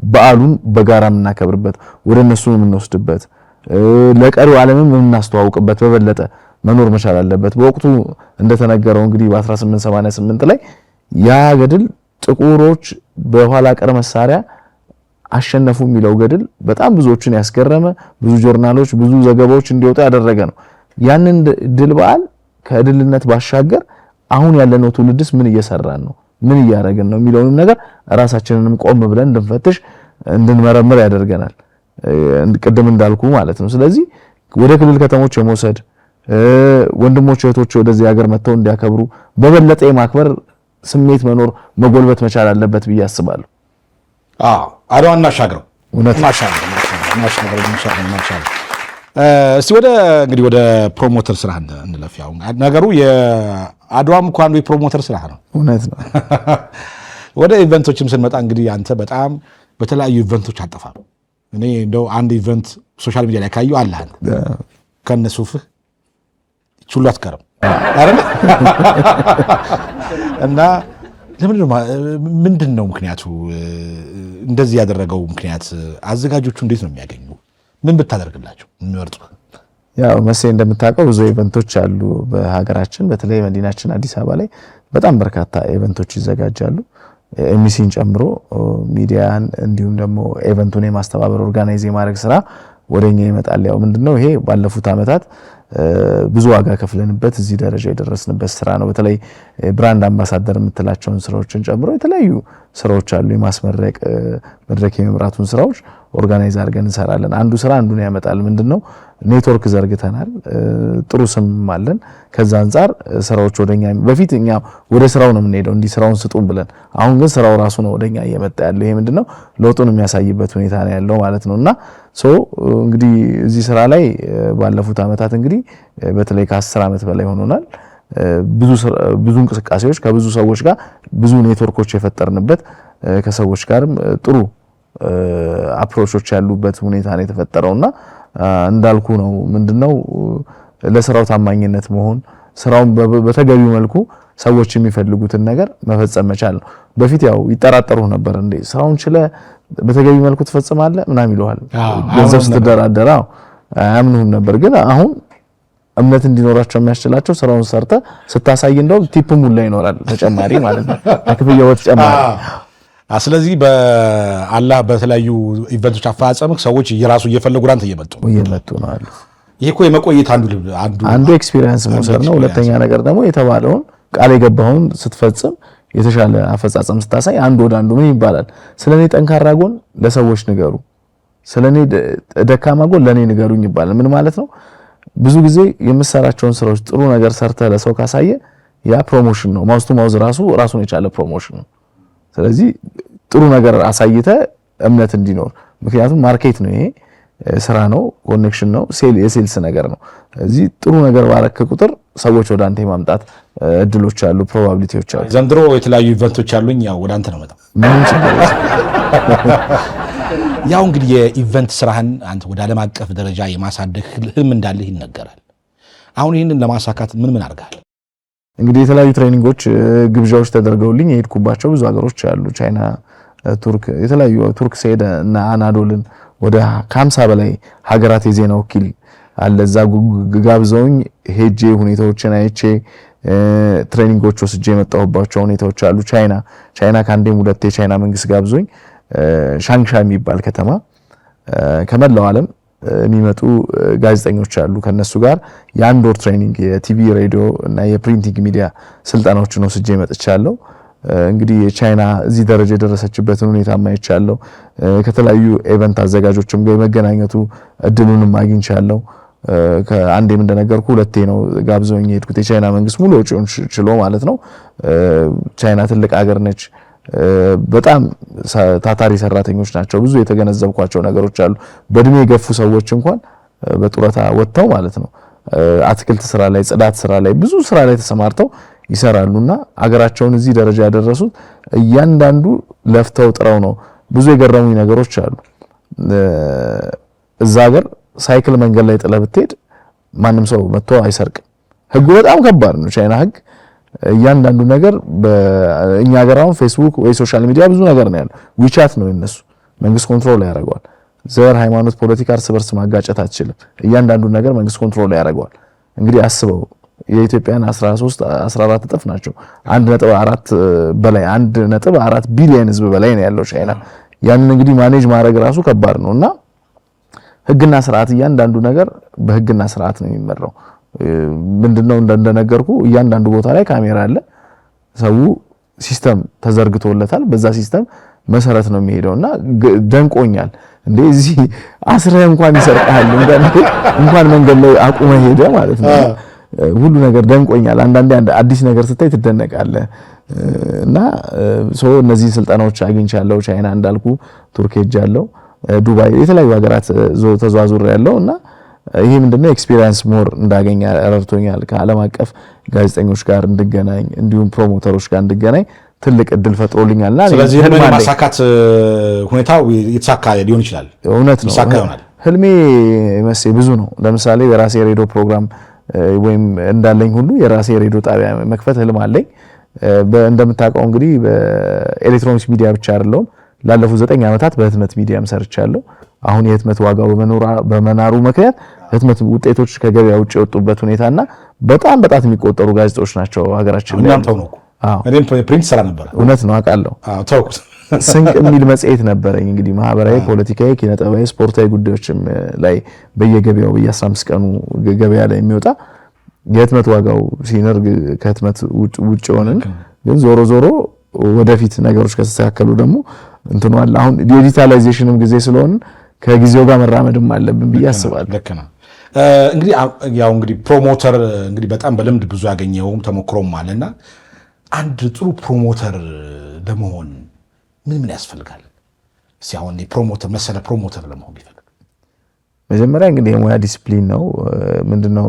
በዓሉን በጋራ የምናከብርበት ወደ እነሱ የምንወስድበት ለቀሪው ዓለምም የምናስተዋውቅበት በበለጠ መኖር መቻል አለበት። በወቅቱ እንደተነገረው እንግዲህ በ1888 ላይ ያ ገድል ጥቁሮች በኋላ ቀር መሳሪያ አሸነፉ የሚለው ገድል በጣም ብዙዎችን ያስገረመ፣ ብዙ ጆርናሎች ብዙ ዘገባዎች እንዲወጡ ያደረገ ነው። ያንን ድል በዓል ከድልነት ባሻገር አሁን ያለነው ትውልድስ ምን እየሰራን ነው፣ ምን እያደረግን ነው የሚለውንም ነገር ራሳችንንም ቆም ብለን እንድንፈትሽ እንድንመረምር ያደርገናል። ቅድም እንዳልኩ ማለት ነው። ስለዚህ ወደ ክልል ከተሞች የመውሰድ ወንድሞች እህቶች ወደዚህ ሀገር መጥተው እንዲያከብሩ በበለጠ የማክበር ስሜት መኖር መጎልበት መቻል አለበት ብዬ አስባለሁ። አድዋ እናሻግረው። እውነት እስቲ ወደ ፕሮሞተር ስራ እንለፍ። ያው ነገሩ የአድዋም እኮ አንዱ የፕሮሞተር ስራ ነው። እውነት ነው። ወደ ኢቨንቶችም ስንመጣ እንግዲህ አንተ በጣም በተለያዩ ኢቨንቶች አጠፋም። እኔ እንደው አንድ ኢቨንት ሶሻል ሚዲያ ላይ ካየሁ አለ አንተ ከነሱፍህ ቹሉ አትቀርም አይደል? እና ምንድን ነው ምክንያቱ? እንደዚህ ያደረገው ምክንያት አዘጋጆቹ እንዴት ነው የሚያገኙ? ምን ብታደርግላቸው የሚመርጡ? ያው መሴ እንደምታውቀው ብዙ ኢቨንቶች አሉ በሀገራችን በተለይ መዲናችን አዲስ አበባ ላይ በጣም በርካታ ኢቨንቶች ይዘጋጃሉ ኤምሲን ጨምሮ ሚዲያን እንዲሁም ደግሞ ኢቨንቱን የማስተባበር ኦርጋናይዝ የማድረግ ስራ ወደኛ ይመጣል ያው ምንድነው ይሄ ባለፉት አመታት ብዙ ዋጋ ከፍለንበት እዚህ ደረጃ የደረስንበት ስራ ነው በተለይ ብራንድ አምባሳደር የምትላቸውን ስራዎችን ጨምሮ የተለያዩ ስራዎች አሉ የማስመረቅ መድረክ የመምራቱን ስራዎች ኦርጋናይዝ አድርገን እንሰራለን አንዱ ስራ አንዱን ያመጣል ምንድነው ኔትወርክ ዘርግተናል ጥሩ ስም አለን ከዛ አንፃር ስራዎች ወደኛ በፊትኛ ወደ ስራው ነው የምንሄደው እንዲ ስራውን ስጡን ብለን አሁን ግን ስራው ራሱ ነው ወደኛ እየመጣ ያለው ይሄ ምንድነው ለውጡን የሚያሳይበት ሁኔታ ነው ያለው ማለት ነውና እንግዲህ እዚህ ስራ ላይ ባለፉት አመታት እንግዲህ በተለይ ከ10 አመት በላይ ሆኖናል ብዙ እንቅስቃሴዎች ከብዙ ሰዎች ጋር ብዙ ኔትወርኮች የፈጠርንበት ከሰዎች ጋርም ጥሩ አፕሮቾች ያሉበት ሁኔታ ነው የተፈጠረውና እንዳልኩ ነው ምንድነው ለስራው ታማኝነት መሆን ስራውን በተገቢው መልኩ ሰዎች የሚፈልጉትን ነገር መፈጸም መቻል ነው በፊት ያው ይጠራጠሩ ነበር እንዴ ስራውን ችለ በተገቢው መልኩ ተፈጽማለ ምናም ይለዋል ገንዘብ ስትደራደራው አያምኑም ነበር ግን አሁን እምነት እንዲኖራቸው የሚያስችላቸው ስራውን ሰርተ ስታሳይ እንደው ቲፕም ሁላ ይኖራል ተጨማሪ ማለት ነው አክፍያው ተጨማሪ ስለዚህ በአላህ በተለያዩ ኢቨንቶች አፈጻጸምክ ሰዎች እየራሱ እየፈለጉ ራንተ እየመጡ ነው አሉ ይሄ እኮ የመቆየት አንዱ ኤክስፒሪየንስ መውሰድ ነው ሁለተኛ ነገር ደግሞ የተባለውን ቃል የገባውን ስትፈጽም የተሻለ አፈጻጸም ስታሳይ አንድ ወደ አንዱ ምን ይባላል ስለኔ ጠንካራ ጎን ለሰዎች ንገሩ ስለኔ ደካማ ጎን ለኔ ንገሩኝ ይባላል ምን ማለት ነው ብዙ ጊዜ የምሰራቸውን ስራዎች ጥሩ ነገር ሰርተ ለሰው ካሳየ ያ ፕሮሞሽን ነው ማውስቱ ማውዝ ራሱን የቻለ ፕሮሞሽን ነው ስለዚህ ጥሩ ነገር አሳይተ እምነት እንዲኖር ምክንያቱም ማርኬት ነው ይሄ ስራ ነው ኮኔክሽን ነው የሴልስ ነገር ነው እዚህ ጥሩ ነገር ባረከ ቁጥር ሰዎች ወደ አንተ ማምጣት እድሎች አሉ ፕሮባቢሊቲዎች አሉ ዘንድሮ የተለያዩ ኢቨንቶች አሉኝ ያው ወደ አንተ ነው መጣ ያው እንግዲህ የኢቨንት ስራህን አንተ ወደ ዓለም አቀፍ ደረጃ የማሳደግ ህልም እንዳለህ ይነገራል አሁን ይሄንን ለማሳካት ምን አድርጋል እንግዲህ የተለያዩ ትሬኒንጎች ግብዣዎች ተደርገውልኝ የሄድኩባቸው ብዙ ሀገሮች አሉ ቻይና ቱርክ የተለያዩ ቱርክ ሰይደ እና አናዶልን ወደ 50 በላይ ሀገራት የዜና ወኪል አለዛ ጋብዘውኝ ሄጄ ሁኔታዎችን አይቼ ትሬኒንጎች ወስጄ የመጣሁባቸው ሁኔታዎች አሉ ቻይና ካንዴም ሁለቴ ቻይና መንግስት ጋብዞኝ ሻንግሻ የሚባል ከተማ ከመላው ዓለም የሚመጡ ጋዜጠኞች አሉ ከነሱ ጋር የአንድ ወር ትሬኒንግ የቲቪ ሬዲዮ እና የፕሪንቲንግ ሚዲያ ስልጠናዎችን ወስጄ መጥቻለሁ እንግዲህ የቻይና እዚህ ደረጃ የደረሰችበትን ሁኔታ ማይቻለው ከተለያዩ ኢቨንት አዘጋጆችም ጋር የመገናኘቱ እድሉንም አግኝቻለሁ ከአንዴም እንደነገርኩ ሁለቴ ነው ጋብዘውኝ የሄድኩት የቻይና መንግስት ሙሉ ወጪውን ችሎ ማለት ነው ቻይና ትልቅ ሀገር ነች በጣም ታታሪ ሰራተኞች ናቸው ብዙ የተገነዘብኳቸው ነገሮች አሉ በእድሜ የገፉ ሰዎች እንኳን በጡረታ ወጥተው ማለት ነው አትክልት ስራ ላይ ጽዳት ስራ ላይ ብዙ ስራ ላይ ተሰማርተው ይሰራሉና አገራቸውን እዚህ ደረጃ ያደረሱት እያንዳንዱ ለፍተው ጥረው ነው ብዙ የገረሙኝ ነገሮች አሉ እዛ ሀገር ሳይክል መንገድ ላይ ጥለህ ብትሄድ ማንም ሰው መጥቶ አይሰርቅም ህጉ በጣም ከባድ ነው ቻይና ህግ እያንዳንዱ ነገር በእኛ ሀገር አሁን ፌስቡክ ወይ ሶሻል ሚዲያ ብዙ ነገር ነው ያለው ዊቻት ነው የነሱ መንግስት ኮንትሮል ያደርገዋል ዘር ሃይማኖት ፖለቲካ እርስ በርስ ማጋጨት አትችልም እያንዳንዱ ነገር መንግስት ኮንትሮል ያደርገዋል እንግዲህ አስበው የኢትዮጵያን 14 እጥፍ ናቸው 1.4 በላይ 1.4 ቢሊዮን ህዝብ በላይ ነው ያለው ቻይና ያንን እንግዲህ ማኔጅ ማድረግ ራሱ ከባድ ነውና ህግና ስርዓት እያንዳንዱ ነገር በህግና ስርዓት ነው የሚመራው ምንድነው እንደነገርኩ እያንዳንዱ ቦታ ላይ ካሜራ አለ ሰው ሲስተም ተዘርግቶለታል በዛ ሲስተም መሰረት ነው የሚሄደውና ደንቆኛል እንደዚህ አስረ እንኳን ይሰርቃል እንኳን መንገድ ላይ አቁመ ሄደ ማለት ነው ሁሉ ነገር ደንቆኛል አንድ አዲስ ነገር ስታይ ትደነቃለህ እና እነዚህ ስልጣኖች አግኝቻለሁ ቻይና እንዳልኩ ቱርክ ሄጃለሁ ዱባይ የተለያዩ ሀገራት ተዟዙር ያለውና ይሄ ምንድነው ኤክስፒሪየንስ ሞር እንዳገኛ ረድቶኛል ከዓለም አቀፍ ጋዜጠኞች ጋር እንድገናኝ እንዲሁም ፕሮሞተሮች ጋር እንድገናኝ ትልቅ እድል ፈጥሮልኛልና ስለዚህ ህልሜ ማሳካት ሁኔታው የተሳካ ሊሆን ይችላል እውነት ነው ህልሜ መሴ ብዙ ነው ለምሳሌ የራሴ ሬዲዮ ፕሮግራም ወይም እንዳለኝ ሁሉ የራሴ ሬዲዮ ጣቢያ መክፈት ህልም አለኝ እንደምታውቀው እንግዲህ በኤሌክትሮኒክስ ሚዲያ ብቻ አይደለም ላለፉት 9 ዓመታት በህትመት ሚዲያም ሰርቻለሁ አሁን የህትመት ዋጋው በመናሩ ምክንያት ህትመት ውጤቶች ከገበያ ውጭ የወጡበት ሁኔታና በጣም በጣት የሚቆጠሩ ጋዜጦች ናቸው ሀገራችን ላይ። እኔም ፕሪንት ሰራ ነበር። እውነት ነው አውቃለሁ። ተውኩት። ስንቅ የሚል መጽሔት ነበረኝ። እንግዲህ ማህበራዊ፣ ፖለቲካዊ፣ ኪነጥበባዊ፣ ስፖርታዊ ጉዳዮችም ላይ በየገበያው በየ15 ቀኑ ገበያ ላይ የሚወጣ የህትመት ዋጋው ሲነር ከህትመት ውጭ ሆነን ግን ዞሮ ዞሮ ወደፊት ነገሮች ከተስተካከሉ ደግሞ እንትኑ አለ። አሁን ዲጂታላይዜሽንም ጊዜ ስለሆነ ከጊዜው ጋር መራመድም አለብን ብዬ አስባለሁ። ልክ ነው። እንግዲህ ያው እንግዲህ ፕሮሞተር እንግዲህ በጣም በልምድ ብዙ ያገኘውም ተሞክሮም አለና አንድ ጥሩ ፕሮሞተር ለመሆን ምን ያስፈልጋል? ሲያውን ፕሮሞተር መሰለ ፕሮሞተር ለመሆን ቢፈልግ መጀመሪያ እንግዲህ የሙያ ዲሲፕሊን ነው። ምንድነው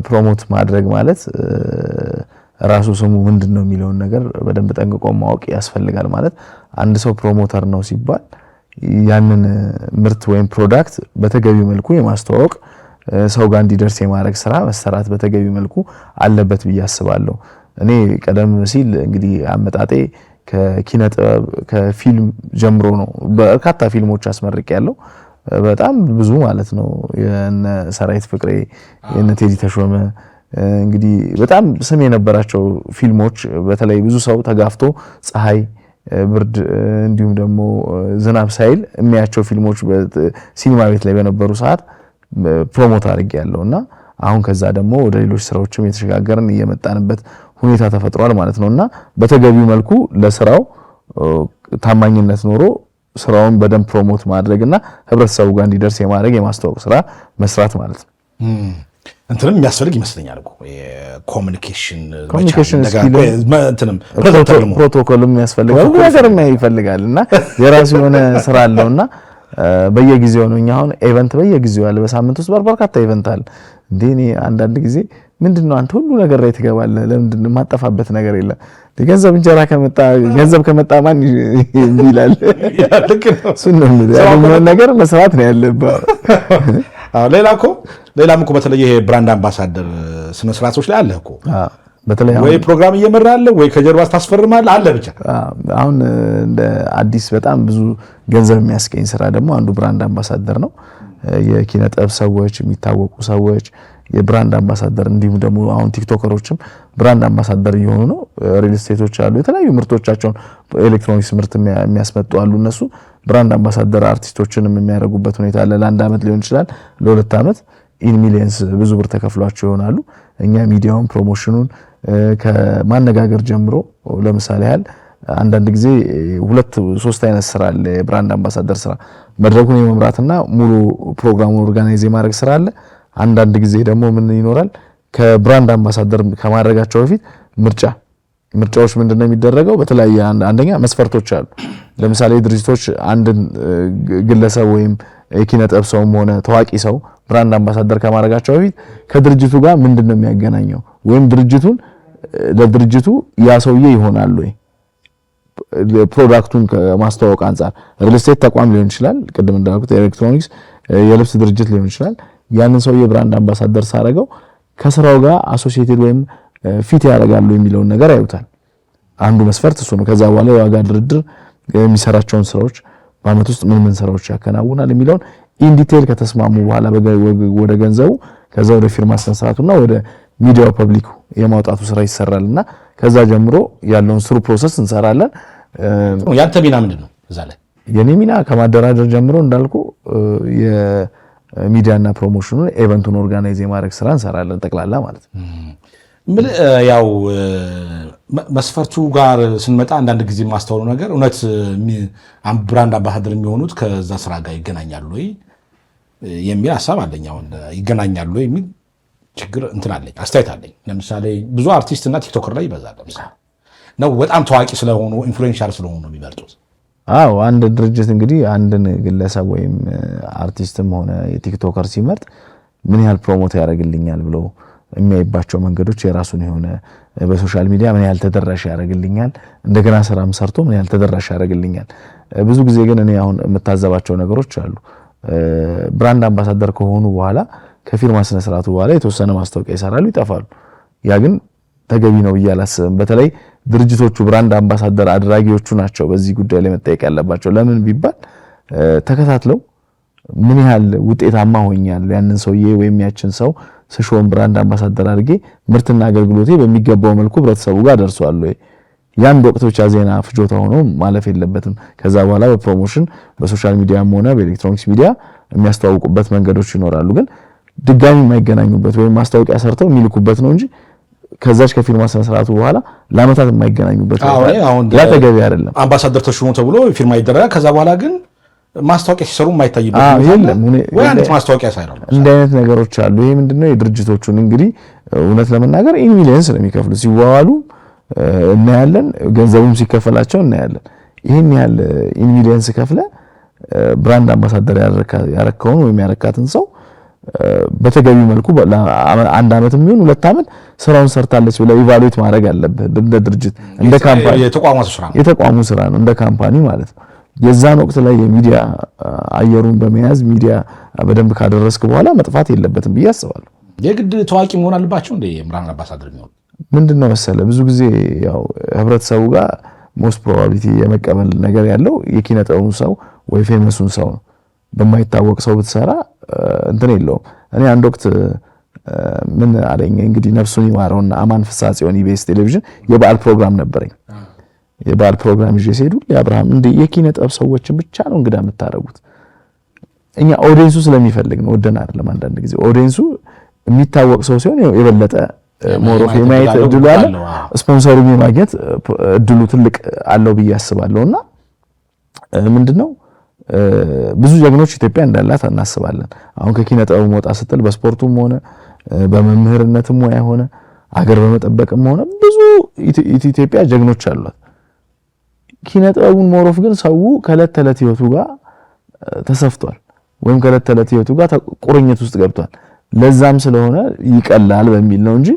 ፕሮሞት ማድረግ ማለት ራሱ ስሙ ምንድነው የሚለውን ነገር በደንብ ጠንቅቆ ማወቅ ያስፈልጋል። ማለት አንድ ሰው ፕሮሞተር ነው ሲባል ያንን ምርት ወይም ፕሮዳክት በተገቢው መልኩ የማስተዋወቅ ሰው ጋር እንዲደርስ የማድረግ ስራ መሰራት በተገቢው መልኩ አለበት ብዬ አስባለሁ። እኔ ቀደም ሲል እንግዲህ አመጣጤ ከኪነ ጥበብ ከፊልም ጀምሮ ነው። በርካታ ፊልሞች አስመርቄያለሁ። በጣም ብዙ ማለት ነው። የነ ሰራዊት ፍቅሬ፣ የነ ቴዲ ተሾመ እንግዲህ በጣም ስም የነበራቸው ፊልሞች በተለይ ብዙ ሰው ተጋፍቶ ፀሐይ፣ ብርድ እንዲሁም ደግሞ ዝናብ ሳይል የሚያቸው ፊልሞች ሲኒማ ቤት ላይ በነበሩ ሰዓት ፕሮሞት አድርጌያለሁና አሁን ከዛ ደግሞ ወደ ሌሎች ስራዎችም የተሸጋገርን እየመጣንበት ሁኔታ ተፈጥሯል ማለት ነውና በተገቢው መልኩ ለስራው ታማኝነት ኖሮ ስራውን በደንብ ፕሮሞት ማድረግና ህብረተሰቡ ጋር እንዲደርስ የማድረግ የማስተዋወቅ ስራ መስራት ማለት ነው። እንትንም የሚያስፈልግ ይመስለኛል እኮ የኮሙኒኬሽን ፕሮቶኮልም ያስፈልጋል፣ ሁሉ ነገርም ይፈልጋልና የራሱ የሆነ ስራ አለውና በየጊዜው ነው። እኛ አሁን ኢቨንት በየጊዜው አለ። በሳምንት ውስጥ በርካታ ኢቨንት አለ። እንዴ እኔ አንዳንድ ጊዜ ምንድነው አንተ ሁሉ ነገር ላይ ትገባለህ? ለምንድነው የማጠፋበት ነገር የለም? ገንዘብ እንጀራ ከመጣ ገንዘብ ከመጣ ማን ይላል? እሱን ነው የሚለው ነገር መስራት ነው ያለብህ። ሌላም እኮ በተለይ ይሄ ብራንድ አምባሳደር ስነ ስርዓቶች ላይ አለ እኮ በተለይ ወይ ፕሮግራም እየመራለህ ወይ ከጀርባ ታስፈርማለህ አለ ብቻ። አሁን እንደ አዲስ በጣም ብዙ ገንዘብ የሚያስገኝ ስራ ደግሞ አንዱ ብራንድ አምባሳደር ነው። የኪነ ጥበብ ሰዎች፣ የሚታወቁ ሰዎች የብራንድ አምባሳደር እንዲሁም ደግሞ አሁን ቲክቶከሮችም ብራንድ አምባሳደር እየሆኑ ነው። ሪል ስቴቶች አሉ፣ የተለያዩ ምርቶቻቸውን ኤሌክትሮኒክስ ምርት የሚያስመጡ አሉ። እነሱ ብራንድ አምባሳደር አርቲስቶችንም የሚያደርጉበት ሁኔታ አለ። ለ1 ዓመት ሊሆን ይችላል፣ ለ2 ዓመት ኢን ሚሊየንስ ብዙ ብር ተከፍሏቸው ይሆናሉ። እኛ ሚዲያውን ፕሮሞሽኑን ከማነጋገር ጀምሮ ለምሳሌ ያህል አንዳንድ ጊዜ 2-3 አይነት ስራ አለ። የብራንድ አምባሳደር ስራ መድረኩን የመምራትና ሙሉ ፕሮግራሙን ኦርጋናይዝ የማድረግ ስራ አለ። አንዳንድ ጊዜ ደግሞ ምን ይኖራል? ከብራንድ አምባሳደር ከማድረጋቸው በፊት ምርጫዎች ምንድነው የሚደረገው? በተለያየ አንደኛ መስፈርቶች አሉ። ለምሳሌ ድርጅቶች አንድን ግለሰብ ወይም የኪነ ጥበብ ሰውም ሆነ ታዋቂ ሰው ብራንድ አምባሳደር ከማድረጋቸው በፊት ከድርጅቱ ጋር ምንድነው የሚያገናኘው ወይም ድርጅቱን ለድርጅቱ ያ ሰውዬ ይሆናል ወይ? ፕሮዳክቱን ከማስተዋወቅ አንፃር ሪል ስቴት ተቋም ሊሆን ይችላል፣ ቅድም እንዳልኩት ኤሌክትሮኒክስ የልብስ ድርጅት ሊሆን ይችላል። ያንን ሰውዬ ብራንድ አምባሳደር ሳረገው ከስራው ጋር አሶሲኤትድ ወይም ፊት ያደርጋሉ የሚለውን ነገር ያዩታል። አንዱ መስፈርት እሱ ነው። ከዛ በኋላ የዋጋ ድርድር የሚሰራቸውን ስራዎች በአመት ውስጥ ምን ስራዎች ያከናውናል የሚለውን ኢን ዲቴል ከተስማሙ በኋላ ወደ ገንዘቡ ከዛ ወደ ፊርማ ስነስርዓቱና ወደ ሚዲያው ፐብሊክ የማውጣቱ ስራ ይሰራልና ከዛ ጀምሮ ያለውን ስሩ ፕሮሰስ እንሰራለን። ያንተ ሚና ምንድነው እዛ ላይ? የኔ ሚና ከማደራጀር ጀምሮ እንዳልኩ የሚዲያና ፕሮሞሽኑን ኢቨንቱን ኦርጋናይዝ የማድረግ ስራ እንሰራለን ጠቅላላ ማለት ነው። ያው መስፈርቱ ጋር ስንመጣ አንዳንድ ጊዜ የማስተዋለው ነገር እውነት ብራንድ አምባሳደር የሚሆኑት ከዛ ስራ ጋር ይገናኛሉ ወይ የሚል ሀሳብ አለኝ። አሁን ይገናኛሉ የሚል ችግር እንትን አለኝ፣ አስተያየት አለኝ። ለምሳሌ ብዙ አርቲስት እና ቲክቶከር ላይ ይበዛል። ለምሳሌ ነው በጣም ታዋቂ ስለሆኑ ኢንፍሉዌንሻል ስለሆኑ ነው የሚመርጡት። አዎ አንድ ድርጅት እንግዲህ አንድን ግለሰብ ወይም አርቲስትም ሆነ የቲክቶከር ሲመርጥ ምን ያህል ፕሮሞት ያደርግልኛል ብሎ የሚያይባቸው መንገዶች የራሱን የሆነ በሶሻል ሚዲያ ምን ያህል ተደራሽ ያደርግልኛል፣ እንደገና ስራም ሰርቶ ምን ያህል ተደራሽ ያደርግልኛል። ብዙ ጊዜ ግን እኔ አሁን የምታዘባቸው ነገሮች አሉ። ብራንድ አምባሳደር ከሆኑ በኋላ ከፊርማ ስነ ስርዓቱ በኋላ የተወሰነ ማስታወቂያ ይሰራሉ፣ ይጠፋሉ። ያ ግን ተገቢ ነው ብዬ አላስብም። በተለይ ድርጅቶቹ ብራንድ አምባሳደር አድራጊዎቹ ናቸው በዚህ ጉዳይ ላይ መጠየቅ ያለባቸው። ለምን ቢባል ተከታትለው ምን ያህል ውጤታማ ሆኛለሁ ያንን ሰውዬ ወይም ያችን ሰው ስሾም ብራንድ አምባሳደር አድርጌ ምርትና አገልግሎቴ በሚገባው መልኩ ህብረተሰቡ ጋር ደርሷል ወይ? ያን ወቅት ብቻ ዜና ፍጆታ ሆኖ ማለፍ የለበትም። ከዛ በኋላ በፕሮሞሽን በሶሻል ሚዲያም ሆነ በኤሌክትሮኒክስ ሚዲያ የሚያስተዋውቁበት መንገዶች ይኖራሉ። ግን ድጋሚ የማይገናኙበት ወይም ማስታወቂያ ሰርተው የሚልኩበት ነው እንጂ ከዛች ከፊርማ ስነ ስርዓቱ በኋላ ለአመታት የማይገናኙበት ያ ተገቢ አይደለም። አምባሳደር ተሾሞ ተብሎ ፊርማ ይደረጋል። ከዛ በኋላ ግን ማስታወቂያ ሲሰሩ የማይታይበት ወይ አንዲት ማስታወቂያ ሳይሆን እንደ አይነት ነገሮች አሉ። ይሄ ምንድነው የድርጅቶቹን እንግዲህ እውነት ለመናገር ኢን ሚሊየንስ ነው የሚከፍሉ ሲዋዋሉ እናያለን፣ ገንዘቡም ሲከፈላቸው እናያለን። ይሄን ያህል ኢን ሚሊየንስ ከፍለ ብራንድ አምባሳደር ያረካውን ወይም ያረካትን ሰው በተገቢ መልኩ አንድ አመትም ይሁን 2 አመት ስራውን ሰርታለች ብለ ኢቫሉዌት ማድረግ አለበት። እንደ ድርጅት እንደ ካምፓኒ የተቋሙ ስራ ነው እንደ ካምፓኒ ማለት ነው። የዛን ወቅት ላይ የሚዲያ አየሩን በመያዝ ሚዲያ በደንብ ካደረስክ በኋላ መጥፋት የለበትም ብዬ አስባለሁ። የግድ ታዋቂ መሆን አለባቸው እንደ ብራንድ አምባሳደር የሚሆን ምንድነው መሰለ ብዙ ጊዜ ያው ህብረተሰቡ ጋር ሞስት ፕሮባቢሊቲ የመቀበል ነገር ያለው የኪነ ጥበቡ ሰው ወይ ፌመሱን ሰው ነው። በማይታወቅ ሰው ብትሰራ እንትን የለውም። እኔ አንድ ወቅት ምን አለኝ እንግዲህ ነፍሱን ይማረውና አማን ፍስሐ ጽዮን ኢቢኤስ ቴሌቪዥን የበዓል ፕሮግራም ነበረኝ። የበዓል ፕሮግራም ይዤ ሲሄዱ ለአብርሃም እንደ የኪነ ጥበብ ሰዎችን ብቻ ነው እንግዳ የምታረጉት? እኛ ኦዲየንሱ ስለሚፈልግ ነው ወደን አይደለም። አንዳንድ ጊዜ ኦዲየንሱ የሚታወቅ ሰው ሲሆን የበለጠ ሞሮፍ የማየት እድሉ አለ፣ ስፖንሰሩን የማግኘት እድሉ ትልቅ አለው ብዬ አስባለሁና ምንድነው ብዙ ጀግኖች ኢትዮጵያ እንዳላት እናስባለን። አሁን ከኪነ ጥበቡ መውጣ ስትል በስፖርቱም ሆነ በመምህርነትም ሙያ ሆነ አገር በመጠበቅም ሆነ ብዙ ኢትዮጵያ ጀግኖች አሏት። ኪነ ጥበቡን ሞሮፍ ግን ሰው ከዕለት ተዕለት ህይወቱ ጋር ተሰፍቷል ወይም ከዕለት ተዕለት ህይወቱ ጋር ቁርኝት ውስጥ ገብቷል። ለዛም ስለሆነ ይቀላል በሚል ነው እንጂ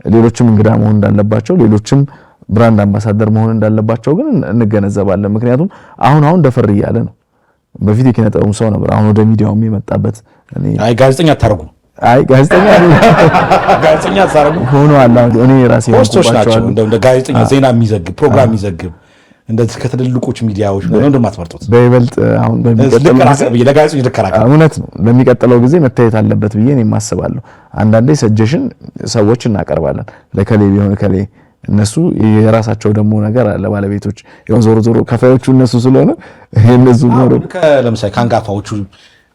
ሌሎችም እንግዳ መሆን እንዳለባቸው ሌሎችም ብራንድ አምባሳደር መሆን እንዳለባቸው ግን እንገነዘባለን። ምክንያቱም አሁን ደፈር እያለ ነው። በፊት የኪነ ጥበቡ ሰው ነበር። አሁን ወደ ሚዲያውም የመጣበት አይ ጋዜጠኛ ታርጉ ጋዜጠኛ ታርጉ ሆኖ አላ እኔ ራሴ ሆስቶች ናቸው እንደ ጋዜጠኛ ዜና የሚዘግብ ፕሮግራም የሚዘግብ እንደዚህ ከተደልቆች ሚዲያዎች ነው እንደማትመርጡት በይበልጥ አሁን እውነት ነው ለሚቀጥለው ጊዜ መታየት አለበት ብዬ እኔ ማስባለሁ። አንዳንዴ ሰጀሽን ሰዎች እናቀርባለን ለከሌ ቢሆን ከሌ እነሱ የራሳቸው ደግሞ ነገር አለ ባለቤቶች ያው ዞሮ ከፋዮቹ እነሱ ስለሆነ እነሱ ነው ለምሳሌ ካንጋፋዎቹ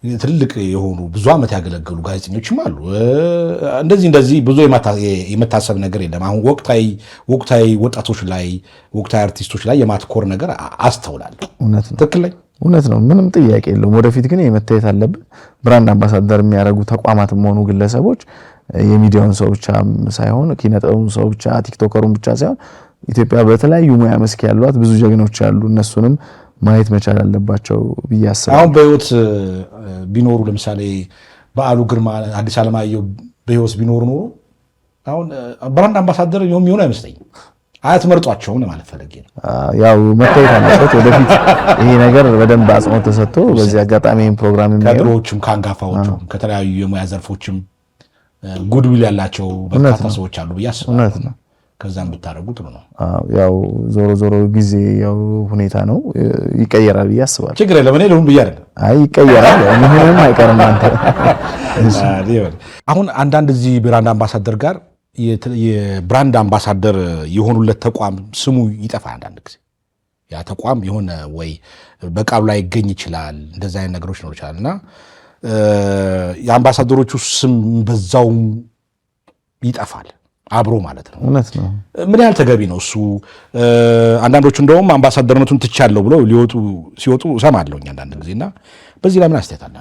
ትልቅ የሆኑ ብዙ አመት ያገለገሉ ጋዜጠኞችም አሉ። እንደዚህ ብዙ የመታሰብ ነገር የለም። አሁን ወቅታዊ ወጣቶች ላይ ወቅታዊ አርቲስቶች ላይ የማትኮር ነገር አስተውላለሁ። እውነት ነው፣ ምንም ጥያቄ የለውም። ወደፊት ግን የመታየት አለበት። ብራንድ አምባሳደር የሚያደርጉ ተቋማትም ሆኑ ግለሰቦች የሚዲያውን ሰው ብቻ ሳይሆን ኪነ ጥበቡን ሰው ብቻ ቲክቶከሩን ብቻ ሳይሆን ኢትዮጵያ በተለያዩ ሙያ መስክ ያሏት ብዙ ጀግኖች አሉ። እነሱንም ማየት መቻል አለባቸው ብዬ አስባለሁ። አሁን በህይወት ቢኖሩ ለምሳሌ በዓሉ ግርማ፣ አዲስ አለማየሁ በህይወት ቢኖሩ ኖሮ አሁን ብራንድ አምባሳደር የሚሆኑ አይመስለኝም። አትመርጧቸውም ለማለት ፈልጌ ነው። ያው መታየት አለበት ወደፊት ይሄ ነገር በደንብ አጽንኦት ተሰጥቶ በዚህ አጋጣሚ ይሄን ፕሮግራም ከድሮዎችም ከአንጋፋዎችም ከተለያዩ የሙያ ዘርፎችም ጉድዊል ያላቸው በርካታ ሰዎች አሉ ብዬ አስባለሁ። ከዛም ብታረጉ ጥሩ ነው። ያው ዞሮ ጊዜ ያው ሁኔታ ነው ይቀየራል ብዬ አስባለሁ። ችግር የለም። እኔ ለምን ብዬ አይደለም። አይ ይቀየራል፣ ምንም አይቀርም። አንተ አሁን አንዳንድ እዚህ ብራንድ አምባሳደር ጋር የብራንድ አምባሳደር የሆኑለት ተቋም ስሙ ይጠፋ። አንዳንድ ጊዜ ያ ተቋም የሆነ ወይ በቃሉ ላይ ይገኝ ይችላል፣ እንደዛ አይነት ነገሮች ነው ይችላልና የአምባሳደሮቹ ስም በዛው ይጠፋል አብሮ ማለት ነው። እውነት ነው። ምን ያህል ተገቢ ነው እሱ? አንዳንዶቹ እንደውም አምባሳደርነቱን ትቻለሁ ብለው ሲወጡ እሰማለሁኝ አንዳንድ ጊዜና በዚህ ላይ ምን አስተያየት አለ?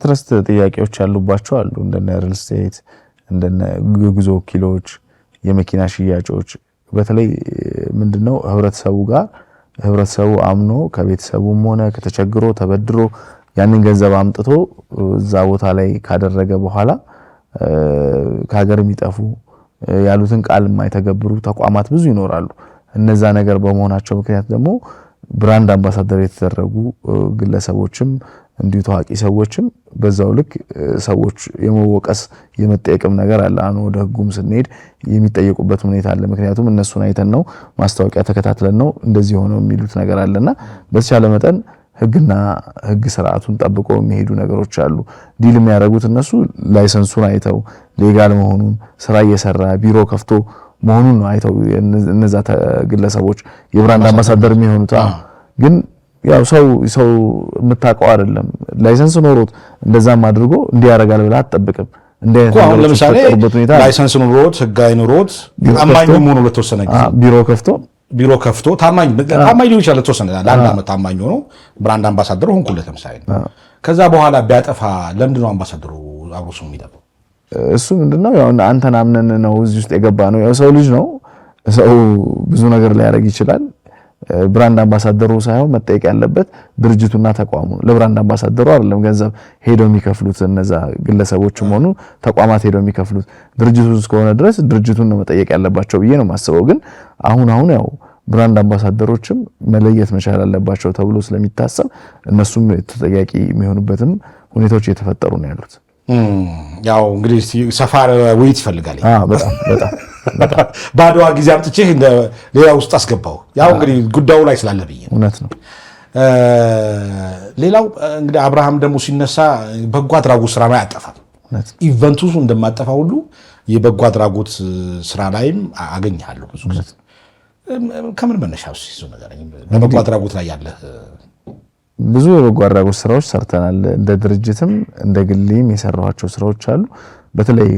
ትረስት ጥያቄዎች ያሉባቸው አሉ። እንደነ ሪል ስቴት፣ እንደነ ጉዞ ወኪሎች፣ የመኪና ሽያጮች በተለይ ምንድነው ህብረተሰቡ አምኖ ከቤተሰቡም ሆነ ከተቸግሮ ተበድሮ ያንን ገንዘብ አምጥቶ እዛ ቦታ ላይ ካደረገ በኋላ ከሀገር የሚጠፉ ያሉትን ቃል የማይተገብሩ ተቋማት ብዙ ይኖራሉ። እነዛ ነገር በመሆናቸው ምክንያት ደግሞ ብራንድ አምባሳደር የተደረጉ ግለሰቦችም እንዲሁ ታዋቂ ሰዎችም በዛው ልክ ሰዎች የመወቀስ የመጠየቅም ነገር አለ። አሁን ወደ ህጉም ስንሄድ የሚጠየቁበት ሁኔታ አለ። ምክንያቱም እነሱን አይተን ነው ማስታወቂያ ተከታትለን ነው እንደዚህ ሆነው የሚሉት ነገር አለና በተቻለ መጠን ህግ ስርዓቱን ጠብቆ የሚሄዱ ነገሮች አሉ። ዲል የሚያደርጉት እነሱ ላይሰንሱን አይተው ሌጋል መሆኑን ስራ እየሰራ ቢሮ ከፍቶ መሆኑን ነው አይተው እነዛ ግለሰቦች የብራንድ አምባሳደር የሚሆኑት። ግን ያው ሰው የምታውቀው አይደለም ላይሰንስ ኖሮት እንደዛም አድርጎ እንዲያረጋል ብለህ አትጠብቅም። አሁን ለምሳሌ ላይሰንስ ኖሮት ህጋዊ ኖሮት ታማኝ መሆኑ ለተወሰነ ጊዜ ቢሮ ከፍቶ ታማኝ ሊሆን ይችላል ለተወሰነ ለአንድ ዓመት ታማኝ ሆኖ ብራንድ አምባሳደር ሆንኩለት ለምሳሌ። ከዛ በኋላ ቢያጠፋ ለምንድን ነው አምባሳደሩ አብሮ ሰው የሚጠፋው? እሱ ምንድነው ያው አንተን አምነን ነው እዚህ ውስጥ የገባ ነው። ያው ሰው ልጅ ነው፣ ሰው ብዙ ነገር ሊያደርግ ይችላል። ብራንድ አምባሳደሩ ሳይሆን መጠየቅ ያለበት ድርጅቱና ተቋሙ። ለብራንድ አምባሳደሩ አይደለም ገንዘብ ሄደው የሚከፍሉት እነዛ ግለሰቦችም ሆኑ ተቋማት ሄደው የሚከፍሉት ድርጅቱ እስከሆነ ድረስ ድርጅቱን ነው መጠየቅ ያለባቸው ብዬ ነው የማስበው። ግን አሁን ያው ብራንድ አምባሳደሮችም መለየት መቻል አለባቸው ተብሎ ስለሚታሰብ እነሱም ተጠያቂ የሚሆኑበትም ሁኔታዎች እየተፈጠሩ ነው ያሉት። ያው እንግዲህ ሰፋ ውይይት ይፈልጋል። በጣም በአድዋ ጊዜ አምጥቼ ሌላ ውስጥ አስገባው። ያው እንግዲህ ጉዳዩ ላይ ስላለ ብዬ እውነት ነው። ሌላው እንግዲህ አብርሃም ደግሞ ሲነሳ በጎ አድራጎት ስራ ላይ አጠፋም። ኢቨንቱ እንደማጠፋ ሁሉ የበጎ አድራጎት ስራ ላይም አገኛለሁ ብዙ ጊዜ። ከምን መነሻው ሲሱ ነገር በበጎ አድራጎት ላይ ያለ ብዙ የበጎ አድራጎት ስራዎች ሰርተናል። እንደ ድርጅትም እንደ ግሌም የሰራኋቸው ስራዎች አሉ። በተለይ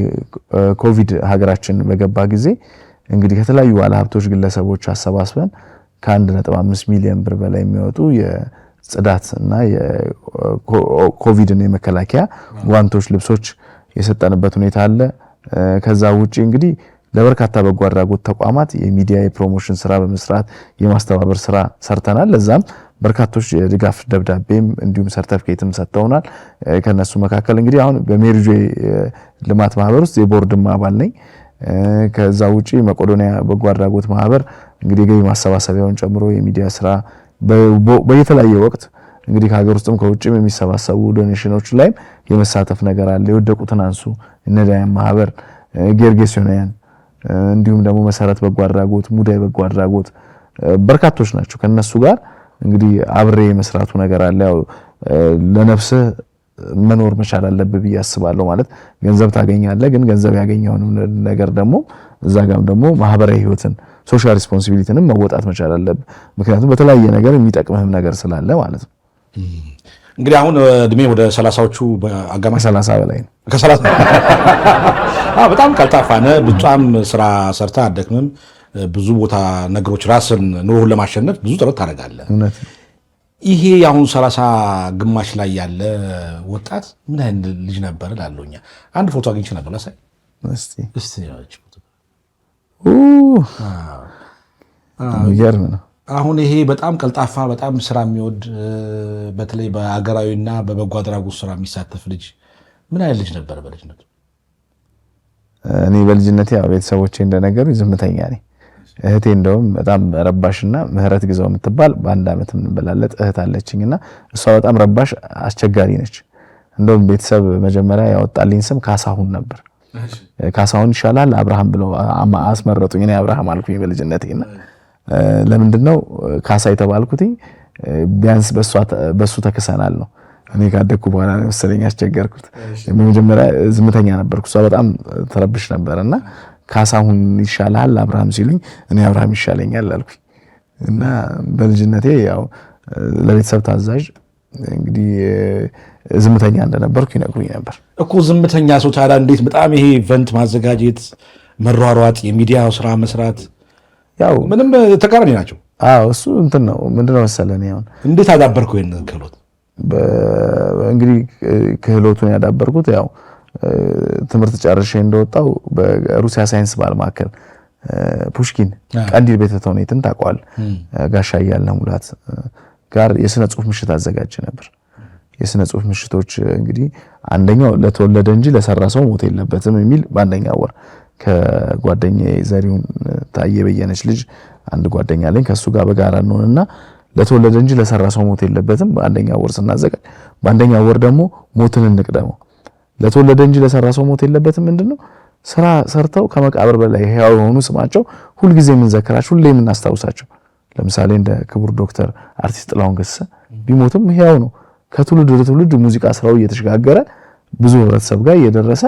ኮቪድ ሀገራችን በገባ ጊዜ እንግዲህ ከተለያዩ ባለሀብቶች ግለሰቦች አሰባስበን ከ1.5 ሚሊዮን ብር በላይ የሚወጡ የጽዳት እና የኮቪድን የመከላከያ ጓንቶች፣ ልብሶች የሰጠንበት ሁኔታ አለ። ከዛ ውጪ እንግዲህ ለበርካታ በጎ አድራጎት ተቋማት የሚዲያ የፕሮሞሽን ስራ በመስራት የማስተባበር ስራ ሰርተናል። ለዛም በርካቶች የድጋፍ ደብዳቤም እንዲሁም ሰርተፊኬትም ሰጥተውናል። ከነሱ መካከል እንግዲህ አሁን በሜሪጆ ልማት ማህበር ውስጥ የቦርድም አባል ነኝ። ከዛ ውጪ መቄዶንያ በጎ አድራጎት ማህበር እንግዲህ ገቢ ማሰባሰቢያውን ጨምሮ የሚዲያ ስራ በየተለያየ ወቅት እንግዲህ ከሀገር ውስጥም ከውጭም የሚሰባሰቡ ዶኔሽኖች ላይም የመሳተፍ ነገር አለ። የወደቁትን አንሱ እነዳያን ማህበር፣ ጌርጌሲዮናውያን እንዲሁም ደግሞ መሰረት በጎ አድራጎት፣ ሙዳይ በጎ አድራጎት በርካቶች ናቸው። ከነሱ ጋር እንግዲህ አብሬ መስራቱ ነገር አለ። ያው ለነፍስህ መኖር መቻል አለብህ ብዬ አስባለሁ። ማለት ገንዘብ ታገኛለህ፣ ግን ገንዘብ ያገኘውን ነገር ደግሞ እዛ ጋርም ደግሞ ማህበራዊ ህይወትን ሶሻል ሪስፖንሲቢሊቲንም መወጣት መቻል አለብህ። ምክንያቱም በተለያየ ነገር የሚጠቅምህም ነገር ስላለ ማለት ነው። እንግዲህ አሁን እድሜ ወደ 30ዎቹ በአጋማሽ 30 በላይ ነው። ከ30 በጣም ቀልጣፋ ነህ። በጣም ስራ ሰርተህ አትደክምም። ብዙ ቦታ ነገሮች ራስን ኑሮን ለማሸነፍ ብዙ ጥረት ታደርጋለህ። ይሄ አሁን 30 ግማሽ ላይ ያለ ወጣት ምን አይነት ልጅ ነበር እላለሁኛ። አንድ ፎቶ አግኝቼ ነበር ላሳይ እስቲ ይገርም ነው። አሁን ይሄ በጣም ቀልጣፋ በጣም ስራ የሚወድ በተለይ በሀገራዊና በበጎ አድራጎት ስራ የሚሳተፍ ልጅ ምን አይነት ልጅ ነበር በልጅነቱ? እኔ በልጅነቴ ያው ቤተሰቦቼ እንደነገሩ ዝምተኛ ነኝ። እህቴ እንደውም በጣም ረባሽና ምህረት ግዛው የምትባል በአንድ ዓመት የምንበላለጥ እህት አለችኝና እሷ በጣም ረባሽ አስቸጋሪ ነች። እንደውም ቤተሰብ መጀመሪያ ያወጣልኝ ስም ካሳሁን ነበር። ካሳሁን ይሻላል አብርሃም ብለው አስመረጡኝ። እኔ አብርሃም አልኩኝ በልጅነቴና ለምንድነው ካሳ የተባልኩት? ቢያንስ በሱ ተከሰናል ነው። እኔ ካደኩ በኋላ መሰለኝ አስቸገርኩት። በመጀመሪያ ዝምተኛ ነበርኩ፣ እሷ በጣም ተረብሽ ነበርና ካሳሁን ይሻላል አብርሃም ሲሉኝ እኔ አብርሃም ይሻለኛል አልኩኝ እና በልጅነቴ ያው ለቤተሰብ ታዛዥ እንግዲህ ዝምተኛ እንደነበርኩ ይነግሩኝ ነበር እኮ። ዝምተኛ ሰው ታዲያ እንዴት በጣም ይሄ ኢቨንት ማዘጋጀት፣ መሯሯጥ፣ የሚዲያ ስራ መስራት ያው ምንም ተቃራኒ ናቸው። እሱ እንትን ነው ምንድነው መሰለኝ አሁን እንዴት አዳበርከው ይሄን ክህሎት? እንግዲህ ክህሎቱን ያዳበርኩት ያው ትምህርት ጨርሼ እንደወጣው በሩሲያ ሳይንስ ባህል ማዕከል ፑሽኪን ቀንዲል ቤተ ተውኔትን ታውቀዋል። ጋሻ እያልነህ ሙላት ጋር የስነ ጽሁፍ ምሽት አዘጋጅ ነበር። የስነ ጽሁፍ ምሽቶች እንግዲህ አንደኛው ለተወለደ እንጂ ለሰራ ሰው ሞት የለበትም የሚል በአንደኛው ወር ከጓደኛዬ ዘሪሁን ታየ በየነች ልጅ አንድ ጓደኛ አለኝ። ከሱ ጋር በጋራ ነውና ለተወለደ እንጂ ለሰራ ሰው ሞት የለበትም በአንደኛው ወር ስናዘጋጅ፣ በአንደኛው ወር ደግሞ ሞትን እንቅደመው ለተወለደ እንጂ ለሰራ ሰው ሞት የለበትም ምንድነው? ስራ ሰርተው ከመቃብር በላይ ሕያው የሆኑ ስማቸው ሁልጊዜ የምንዘክራቸው ሁሌ የምናስታውሳቸው ለምሳሌ እንደ ክቡር ዶክተር አርቲስት ጥላሁን ገሰሰ ቢሞትም ሕያው ነው። ከትውልድ ወደ ትውልድ ሙዚቃ ስራው እየተሸጋገረ ብዙ ህብረተሰብ ጋር እየደረሰ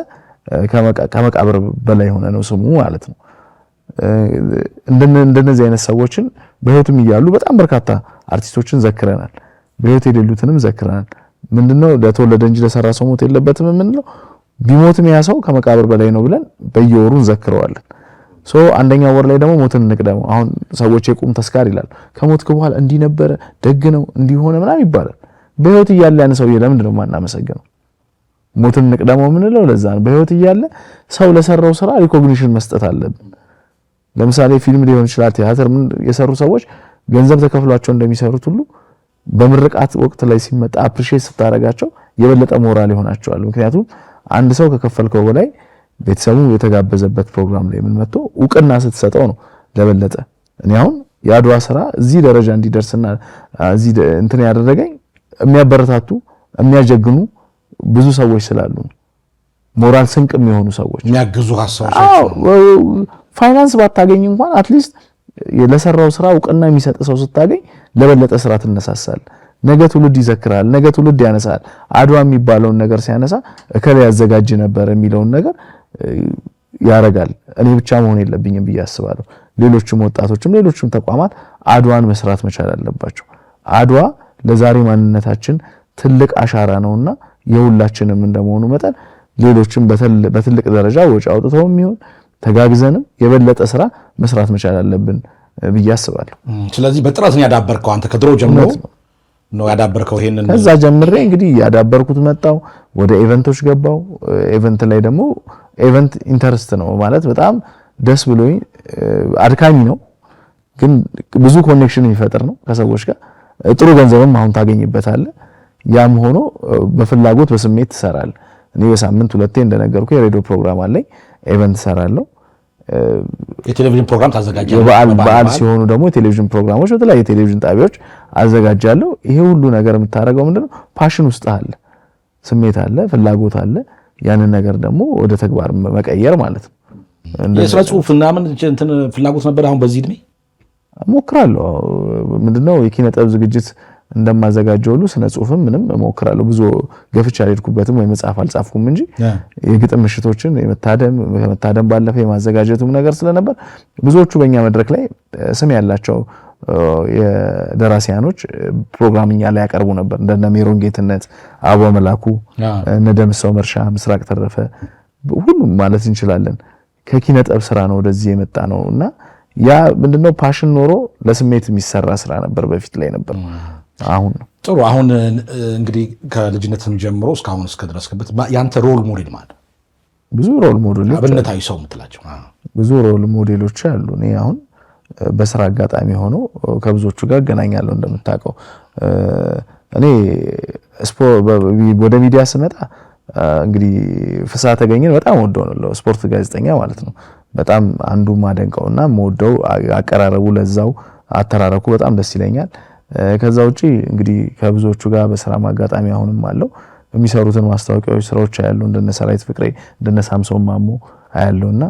ከመቃብር በላይ ሆነ ነው ስሙ ማለት ነው። እንደነዚህ አይነት ሰዎችን በህይወትም እያሉ በጣም በርካታ አርቲስቶችን ዘክረናል። በህይወት የሌሉትንም ዘክረናል። ምንድነው ለተወለደ እንጂ ለሰራ ሰው ሞት የለበትም የምንለው? ቢሞትም ያ ሰው ከመቃብር በላይ ነው ብለን በየወሩ እንዘክረዋለን። አንደኛው ወር ላይ ደግሞ ሞትን እንቅደመው። አሁን ሰዎች የቁም ተስካር ይላሉ። ከሞትክ በኋላ እንዲህ ነበረ፣ ደግ ነው፣ እንዲህ ሆነ ምናምን ይባላል። በህይወት እያለ ያን ሰው ለምንድን ነው የማናመሰግነው? ሞትን እንቅደመው የምንለው ለዛ ነው። በህይወት እያለ ሰው ለሰራው ስራ ሪኮግኒሽን መስጠት አለብን። ለምሳሌ ፊልም ሊሆን ይችላል፣ ቲያትር የሰሩ ሰዎች ገንዘብ ተከፍሏቸው እንደሚሰሩት ሁሉ በምርቃት ወቅት ላይ ሲመጣ አፕሪሺየት ስታደርጋቸው የበለጠ ሞራል ይሆናቸዋል። ምክንያቱም አንድ ሰው ከከፈልከው በላይ ቤተሰቡ የተጋበዘበት ፕሮግራም ላይ ምን መጥቶ እውቅና ስትሰጠው ነው ለበለጠ። እኔ አሁን የአድዋ ስራ እዚህ ደረጃ እንዲደርስና እዚህ እንትን ያደረገኝ የሚያበረታቱ የሚያጀግኑ ብዙ ሰዎች ስላሉ ሞራል ስንቅ የሚሆኑ ሰዎች የሚያግዙ ሐሳቦች። ፋይናንስ ባታገኝ እንኳን አትሊስት ለሰራው ስራ እውቅና የሚሰጥ ሰው ስታገኝ ለበለጠ ስራ ትነሳሳል። ነገ ትውልድ ይዘክራል፣ ነገ ትውልድ ያነሳል። አድዋ የሚባለውን ነገር ሲያነሳ እከለ ያዘጋጅ ነበር የሚለውን ነገር ያረጋል። እኔ ብቻ መሆን የለብኝም ብዬ አስባለሁ። ሌሎችም ወጣቶችም ሌሎችም ተቋማት አድዋን መስራት መቻል አለባቸው። አድዋ ለዛሬ ማንነታችን ትልቅ አሻራ ነውና የሁላችንም እንደመሆኑ መጠን ሌሎችም በትልቅ ደረጃ ወጪ አውጥተውም ይሁን ተጋግዘንም የበለጠ ስራ መስራት መቻል አለብን ብዬ አስባለሁ። ስለዚህ በጥረት ነው ያዳበርከው አንተ ከድሮ ጀምሮ ነው ያዳበርከው ይሄንን? ከዛ ጀምሬ እንግዲህ ያዳበርኩት መጣው፣ ወደ ኢቨንቶች ገባው። ኢቨንት ላይ ደግሞ ኢቨንት ኢንተረስት ነው ማለት በጣም ደስ ብሎኝ፣ አድካሚ ነው ግን ብዙ ኮኔክሽን የሚፈጥር ነው ከሰዎች ጋር። ጥሩ ገንዘብም አሁን ታገኝበታለህ። ያም ሆኖ በፍላጎት በስሜት ትሰራለህ። እኔ በሳምንት 2 እንደነገርኩ የሬዲዮ ፕሮግራም አለኝ፣ ኢቨንት እሰራለሁ። የቴሌቪዥን ፕሮግራም ታዘጋጃለህ? በዓል ሲሆኑ ደግሞ የቴሌቪዥን ፕሮግራሞች በተለያዩ የቴሌቪዥን ጣቢያዎች አዘጋጃለሁ። ይሄ ሁሉ ነገር የምታደርገው ምንድነው? ፓሽን ውስጥ አለ፣ ስሜት አለ፣ ፍላጎት አለ። ያንን ነገር ደግሞ ወደ ተግባር መቀየር ማለት ነው። የስነ ጽሁፍና ምን እንትን ፍላጎት ነበር? አሁን በዚህ እድሜ እሞክራለሁ። ምንድነው የኪነ ጥበብ ዝግጅት እንደማዘጋጀው ሁሉ ስነ ጽሁፍም ምንም እሞክራለሁ። ብዙ ገፍቻ አልሄድኩበትም ወይ መጽሐፍ አልጻፍኩም እንጂ የግጥም ምሽቶችን ከመታደም ባለፈ የማዘጋጀቱም ነገር ስለነበር ብዙዎቹ በእኛ መድረክ ላይ ስም ያላቸው የደራሲያኖች ፕሮግራምኛ ላይ ያቀርቡ ነበር። እንደነ ሜሮን ጌትነት፣ አበባ መላኩ፣ እነ ደምሰው መርሻ፣ ምስራቅ ተረፈ ሁሉም ማለት እንችላለን። ከኪነ ጥበብ ስራ ነው ወደዚህ የመጣ ነውና ያ ምንድነው ፓሽን ኖሮ ለስሜት የሚሰራ ስራ ነበር በፊት ላይ ነበር። አሁን ነው ጥሩ። አሁን እንግዲህ ከልጅነትም ጀምሮ እስካሁን እስከደረስክበት ያንተ ሮል ሞዴል ማለት ብዙ ሮል ሞዴሎች አብነታዊ ሰው የምትላቸው ብዙ ሮል ሞዴሎች አሉ። እኔ አሁን በስራ አጋጣሚ ሆኖ ከብዙዎቹ ጋር እገናኛለሁ። እንደምታውቀው እኔ ወደ ሚዲያ ስመጣ እንግዲህ ፍስሐ ተገኘን በጣም ወደው ነው ስፖርት ጋዜጠኛ ማለት ነው። በጣም አንዱ ማደንቀውና የምወደው አቀራረቡ፣ ለዛው አተራረኩ በጣም ደስ ይለኛል። ከዛ ውጪ እንግዲህ ከብዙዎቹ ጋር በስራ ማጋጣሚ አሁንም አለው የሚሰሩትን ማስታወቂያዎች ስራዎች ያያሉ። እንደነ ሰራዊት ፍቅሬ እንደነ ሳምሶን ማሞ አያለውና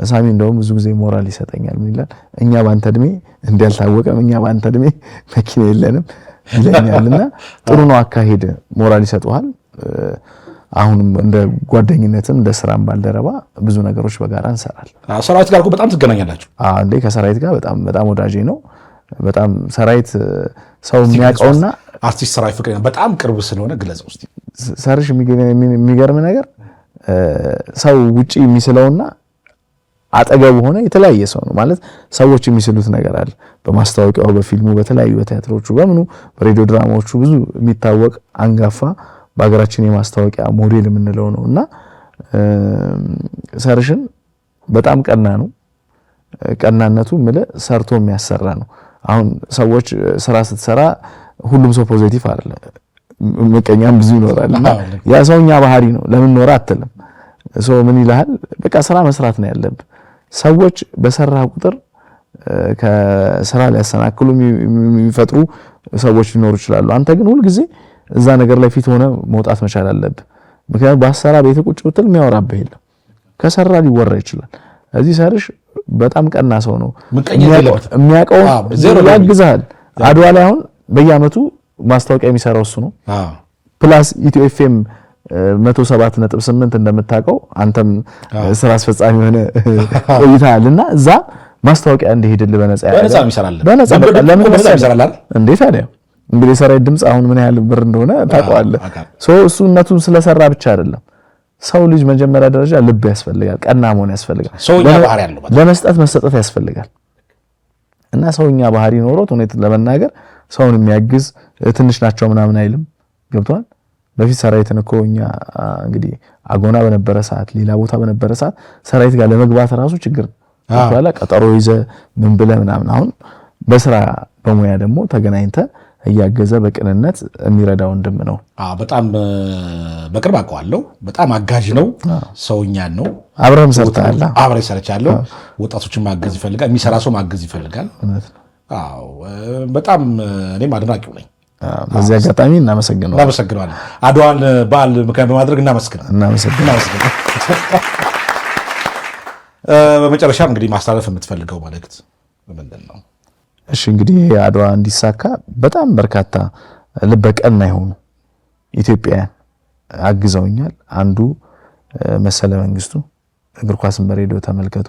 ሳሚ እንደውም ብዙ ጊዜ ሞራል ይሰጠኛል። ምን ይላል? እኛ ባንተ እድሜ እንዲያልታወቀም እኛ ባንተ እድሜ መኪና የለንም ይለኛልና ጥሩ ነው አካሄድ፣ ሞራል ይሰጡሃል። አሁንም እንደ ጓደኝነትም እንደ ስራም ባልደረባ ብዙ ነገሮች በጋራ እንሰራለን። ሰራዊት ጋር በጣም ትገናኛላችሁ? እንዴ ከሰራዊት ጋር በጣም ወዳጄ ነው። በጣም ሰራዊት ሰው የሚያውቀውና አርቲስት ሰራዊት ፍቅሬ በጣም ቅርብ ስለሆነ ግለጽ ውስጥ ሰርሽ የሚገርም ነገር ሰው ውጪ የሚስለውና አጠገቡ ሆነ የተለያየ ሰው ነው ማለት ሰዎች የሚስሉት ነገር አለ። በማስታወቂያው፣ በፊልሙ፣ በተለያዩ በቲያትሮቹ፣ በምኑ በሬዲዮ ድራማዎቹ ብዙ የሚታወቅ አንጋፋ በሀገራችን የማስታወቂያ ሞዴል የምንለው ነውና ሰርሽን በጣም ቀና ነው። ቀናነቱ ሰርቶ የሚያሰራ ነው። አሁን ሰዎች ስራ ስትሰራ ሁሉም ሰው ፖዚቲቭ አይደለም፣ ምቀኛም ብዙ ይኖራልና ያ ሰውኛ ባህሪ ነው። ለምን ኖር አትልም። ምን ይልሃል? በቃ ስራ መስራት ነው ያለብህ። ሰዎች በሰራ ቁጥር ከስራ ሊያሰናክሉ የሚፈጥሩ ሰዎች ሊኖሩ ይችላሉ። አንተ ግን ሁልጊዜ እዛ ነገር ላይ ፊት ሆነ መውጣት መቻል አለብህ። ምክንያቱም በአሰራ ቤት ቁጭ ብትል የሚያወራብህ የለም። ከሰራ ሊወራ ይችላል። እዚህ ሰርሽ በጣም ቀና ሰው ነው። የሚያውቀው ያግዛል። አድዋ ላይ አሁን በየአመቱ ማስታወቂያ የሚሰራው እሱ ነው። ፕላስ ኢትዮ ኤፍኤም 107.8 እንደምታውቀው አንተም ስራ አስፈጻሚ ሆነ ቆይተሃልና እዛ ማስታወቂያ እንዲሄድልህ በነፃ ይሰራል። ለምን ይሰራል እንዴ ታዲያ? እንግዲህ የሰራዊት ድምጽ አሁን ምን ያህል ብር እንደሆነ ታውቀዋለህ። እሱነቱን ስለሰራ ብቻ አይደለም። ሰው ልጅ መጀመሪያ ደረጃ ልብ ያስፈልጋል፣ ቀና መሆን ያስፈልጋል፣ ሰውኛ ባህሪ ያለው ለመስጠት መሰጠት ያስፈልጋል። እና ሰውኛ ባህሪ ኖሮት እውነት ለመናገር ሰውን የሚያግዝ ትንሽ ናቸው ምናምን አይልም። ገብቷል። በፊት ሰራዊትን እኮ እኛ እንግዲህ አጎና በነበረ ሰዓት ሌላ ቦታ በነበረ ሰዓት ሰራዊት ጋር ለመግባት ራሱ ችግር ገብቷል። ቀጠሮ ይዘ ምን ብለህ ምናምን። አሁን በስራ በሙያ ደግሞ ተገናኝተ እያገዘ በቅንነት የሚረዳ ወንድም ነው። በጣም በቅርብ አውቀዋለሁ። በጣም አጋዥ ነው። ሰውኛን ነው። አብረም ሰርተሃል? አብረን ሰርቻለሁ። ወጣቶችን ማገዝ ይፈልጋል። የሚሰራ ሰው ማገዝ ይፈልጋል። በጣም እኔም አድናቂው ነኝ። በዚህ አጋጣሚ እናመሰግናለን። አድዋን በዓል ምክንያት በማድረግ እናመሰግናለን። በመጨረሻም እንግዲህ ማስተላለፍ የምትፈልገው መልእክት ምንድን ነው? እሺ እንግዲህ አድዋ እንዲሳካ በጣም በርካታ ልበቀና የሆኑ ኢትዮጵያውያን አግዘውኛል። አንዱ መሰለ መንግስቱ እግር ኳስን በሬዲዮ ተመልከቱ።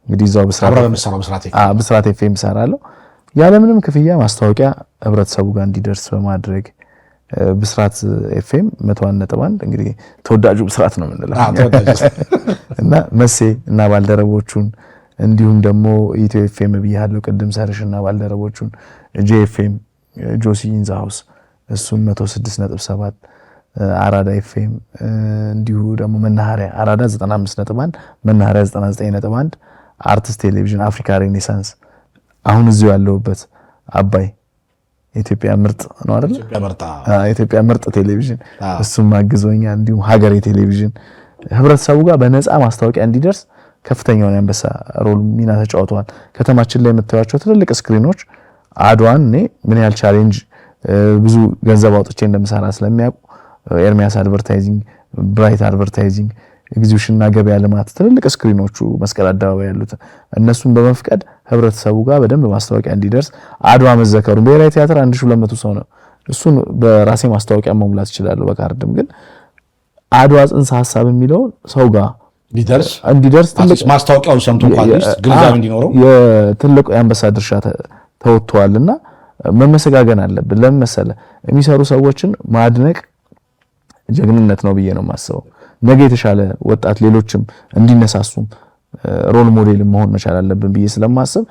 እንግዲህ እዛው ብስራት ኤፍኤም እሰራለሁ። ያለምንም ክፍያ ማስታወቂያ ህብረተሰቡ ጋር እንዲደርስ በማድረግ ብስራት ኤፍኤም 101.1 እንግዲህ ተወዳጁ ብስራት ነው የምንለው እና መሴ እና ባልደረቦቹን እንዲሁም ደግሞ ኢትዮ ኤፍኤም ብያለሁ ቅድም ሰርሽና ባልደረቦቹን ጄኤፍኤም ጆሲ ኢንዛ ሃውስ እሱን 106.7 አራዳ ኤፍኤም እንዲሁ ደግሞ መናኸሪያ አራዳ 95.1 መናኸሪያ 99.1 አርትስ ቴሌቪዥን አፍሪካ ሬኔሳንስ አሁን እዚሁ ያለውበት አባይ ኢትዮጵያ ምርጥ ነው አይደል? ኢትዮጵያ ምርጥ ቴሌቪዥን እሱም አግዞኛል። እንዲሁም ሀገሬ ቴሌቪዥን ህብረተሰቡ ጋር በነፃ ማስታወቂያ እንዲደርስ ከፍተኛውን ያንበሳ ሮል ሚና ተጫውተዋል። ከተማችን ላይ የምታዩቸው ትልልቅ ስክሪኖች አድዋን እኔ ምን ያህል ቻሌንጅ ብዙ ገንዘብ አውጥቼ እንደምሰራ ስለሚያውቁ ኤርሚያስ አድቨርታይዚንግ፣ ብራይት አድቨርታይዚንግ፣ ኤግዚቢሽንና ገበያ ልማት ትልልቅ ስክሪኖቹ መስቀል አደባባይ ያሉት እነሱን በመፍቀድ ህብረተሰቡ ጋር በደንብ ማስታወቂያ እንዲደርስ አድዋ መዘከሩ ብሔራዊ ቲያትር 1200 ሰው ነው። እሱን በራሴ ማስታወቂያ መሙላት ይችላል በካርድም። ግን አድዋ ጽንሰ ሐሳብ የሚለው ሰው ጋር እንዲደርስ ትልቅ ማስታወቂያውን ሰምቶ እንኳን ግንዛቤ እንዲኖረው የትልቁ የአንበሳ ድርሻ ተወጥቷልና መመሰጋገን አለብን። ለምን መሰለ የሚሰሩ ሰዎችን ማድነቅ ጀግንነት ነው ብዬ ነው የማስበው። ነገ የተሻለ ወጣት ሌሎችም እንዲነሳሱም ሮል ሞዴል መሆን መቻል አለብን ብዬ ስለማስብ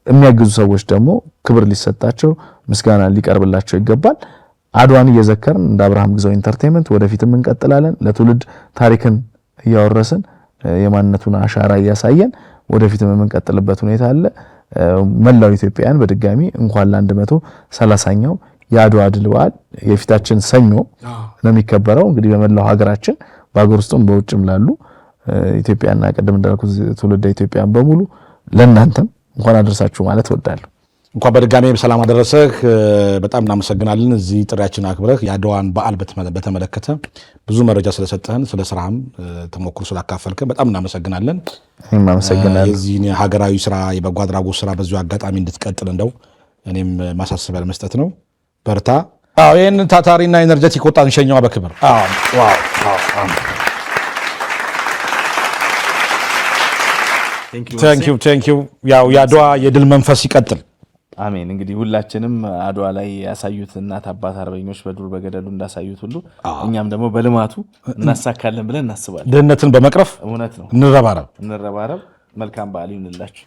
የሚያግዙ ሰዎች ደግሞ ክብር ሊሰጣቸው ምስጋና ሊቀርብላቸው ይገባል። አድዋን እየዘከርን እንደ አብርሃም ግዛው ኢንተርቴይንመንት ወደፊትም እንቀጥላለን። ለትውልድ ታሪክን እያወረስን የማንነቱን አሻራ እያሳየን ወደፊትም የምንቀጥልበት ሁኔታ አለ። መላው ኢትዮጵያውያን በድጋሚ እንኳን ለ130ኛው የአድዋ ድል በዓል የፊታችን ሰኞ ነው የሚከበረው። እንግዲህ በመላው ሀገራችን በአገር ውስጥም በውጭም ላሉ ኢትዮጵያና ቀደም እንዳልኩት ትውልደ ኢትዮጵያን በሙሉ ለእናንተም እንኳን አደረሳችሁ ማለት እወዳለሁ። እንኳን በድጋሚ ሰላም አደረሰህ። በጣም እናመሰግናለን። እዚህ ጥሪያችን አክብረህ የአድዋን በዓል በተመለከተ ብዙ መረጃ ስለሰጠህን፣ ስለ ስራህም ተሞክሮ ስላካፈልከን በጣም እናመሰግናለን። የዚህን ሀገራዊ ስራ የበጎ አድራጎት ስራ በዚሁ አጋጣሚ እንድትቀጥል እንደው እኔም ማሳሰቢያ ለመስጠት ነው። በርታ። ይህንን ታታሪና ኤነርጀቲክ ወጣት እንሸኘዋ በክብር። ቴንኪው። ያው የአድዋ የድል መንፈስ ይቀጥል። አሜን። እንግዲህ ሁላችንም አድዋ ላይ ያሳዩት እናት አባት አርበኞች በዱር በገደሉ እንዳሳዩት ሁሉ እኛም ደግሞ በልማቱ እናሳካለን ብለን እናስባለን። ድህነትን በመቅረፍ እውነት ነው እንረባረብ። መልካም በዓል ይሁንላችሁ።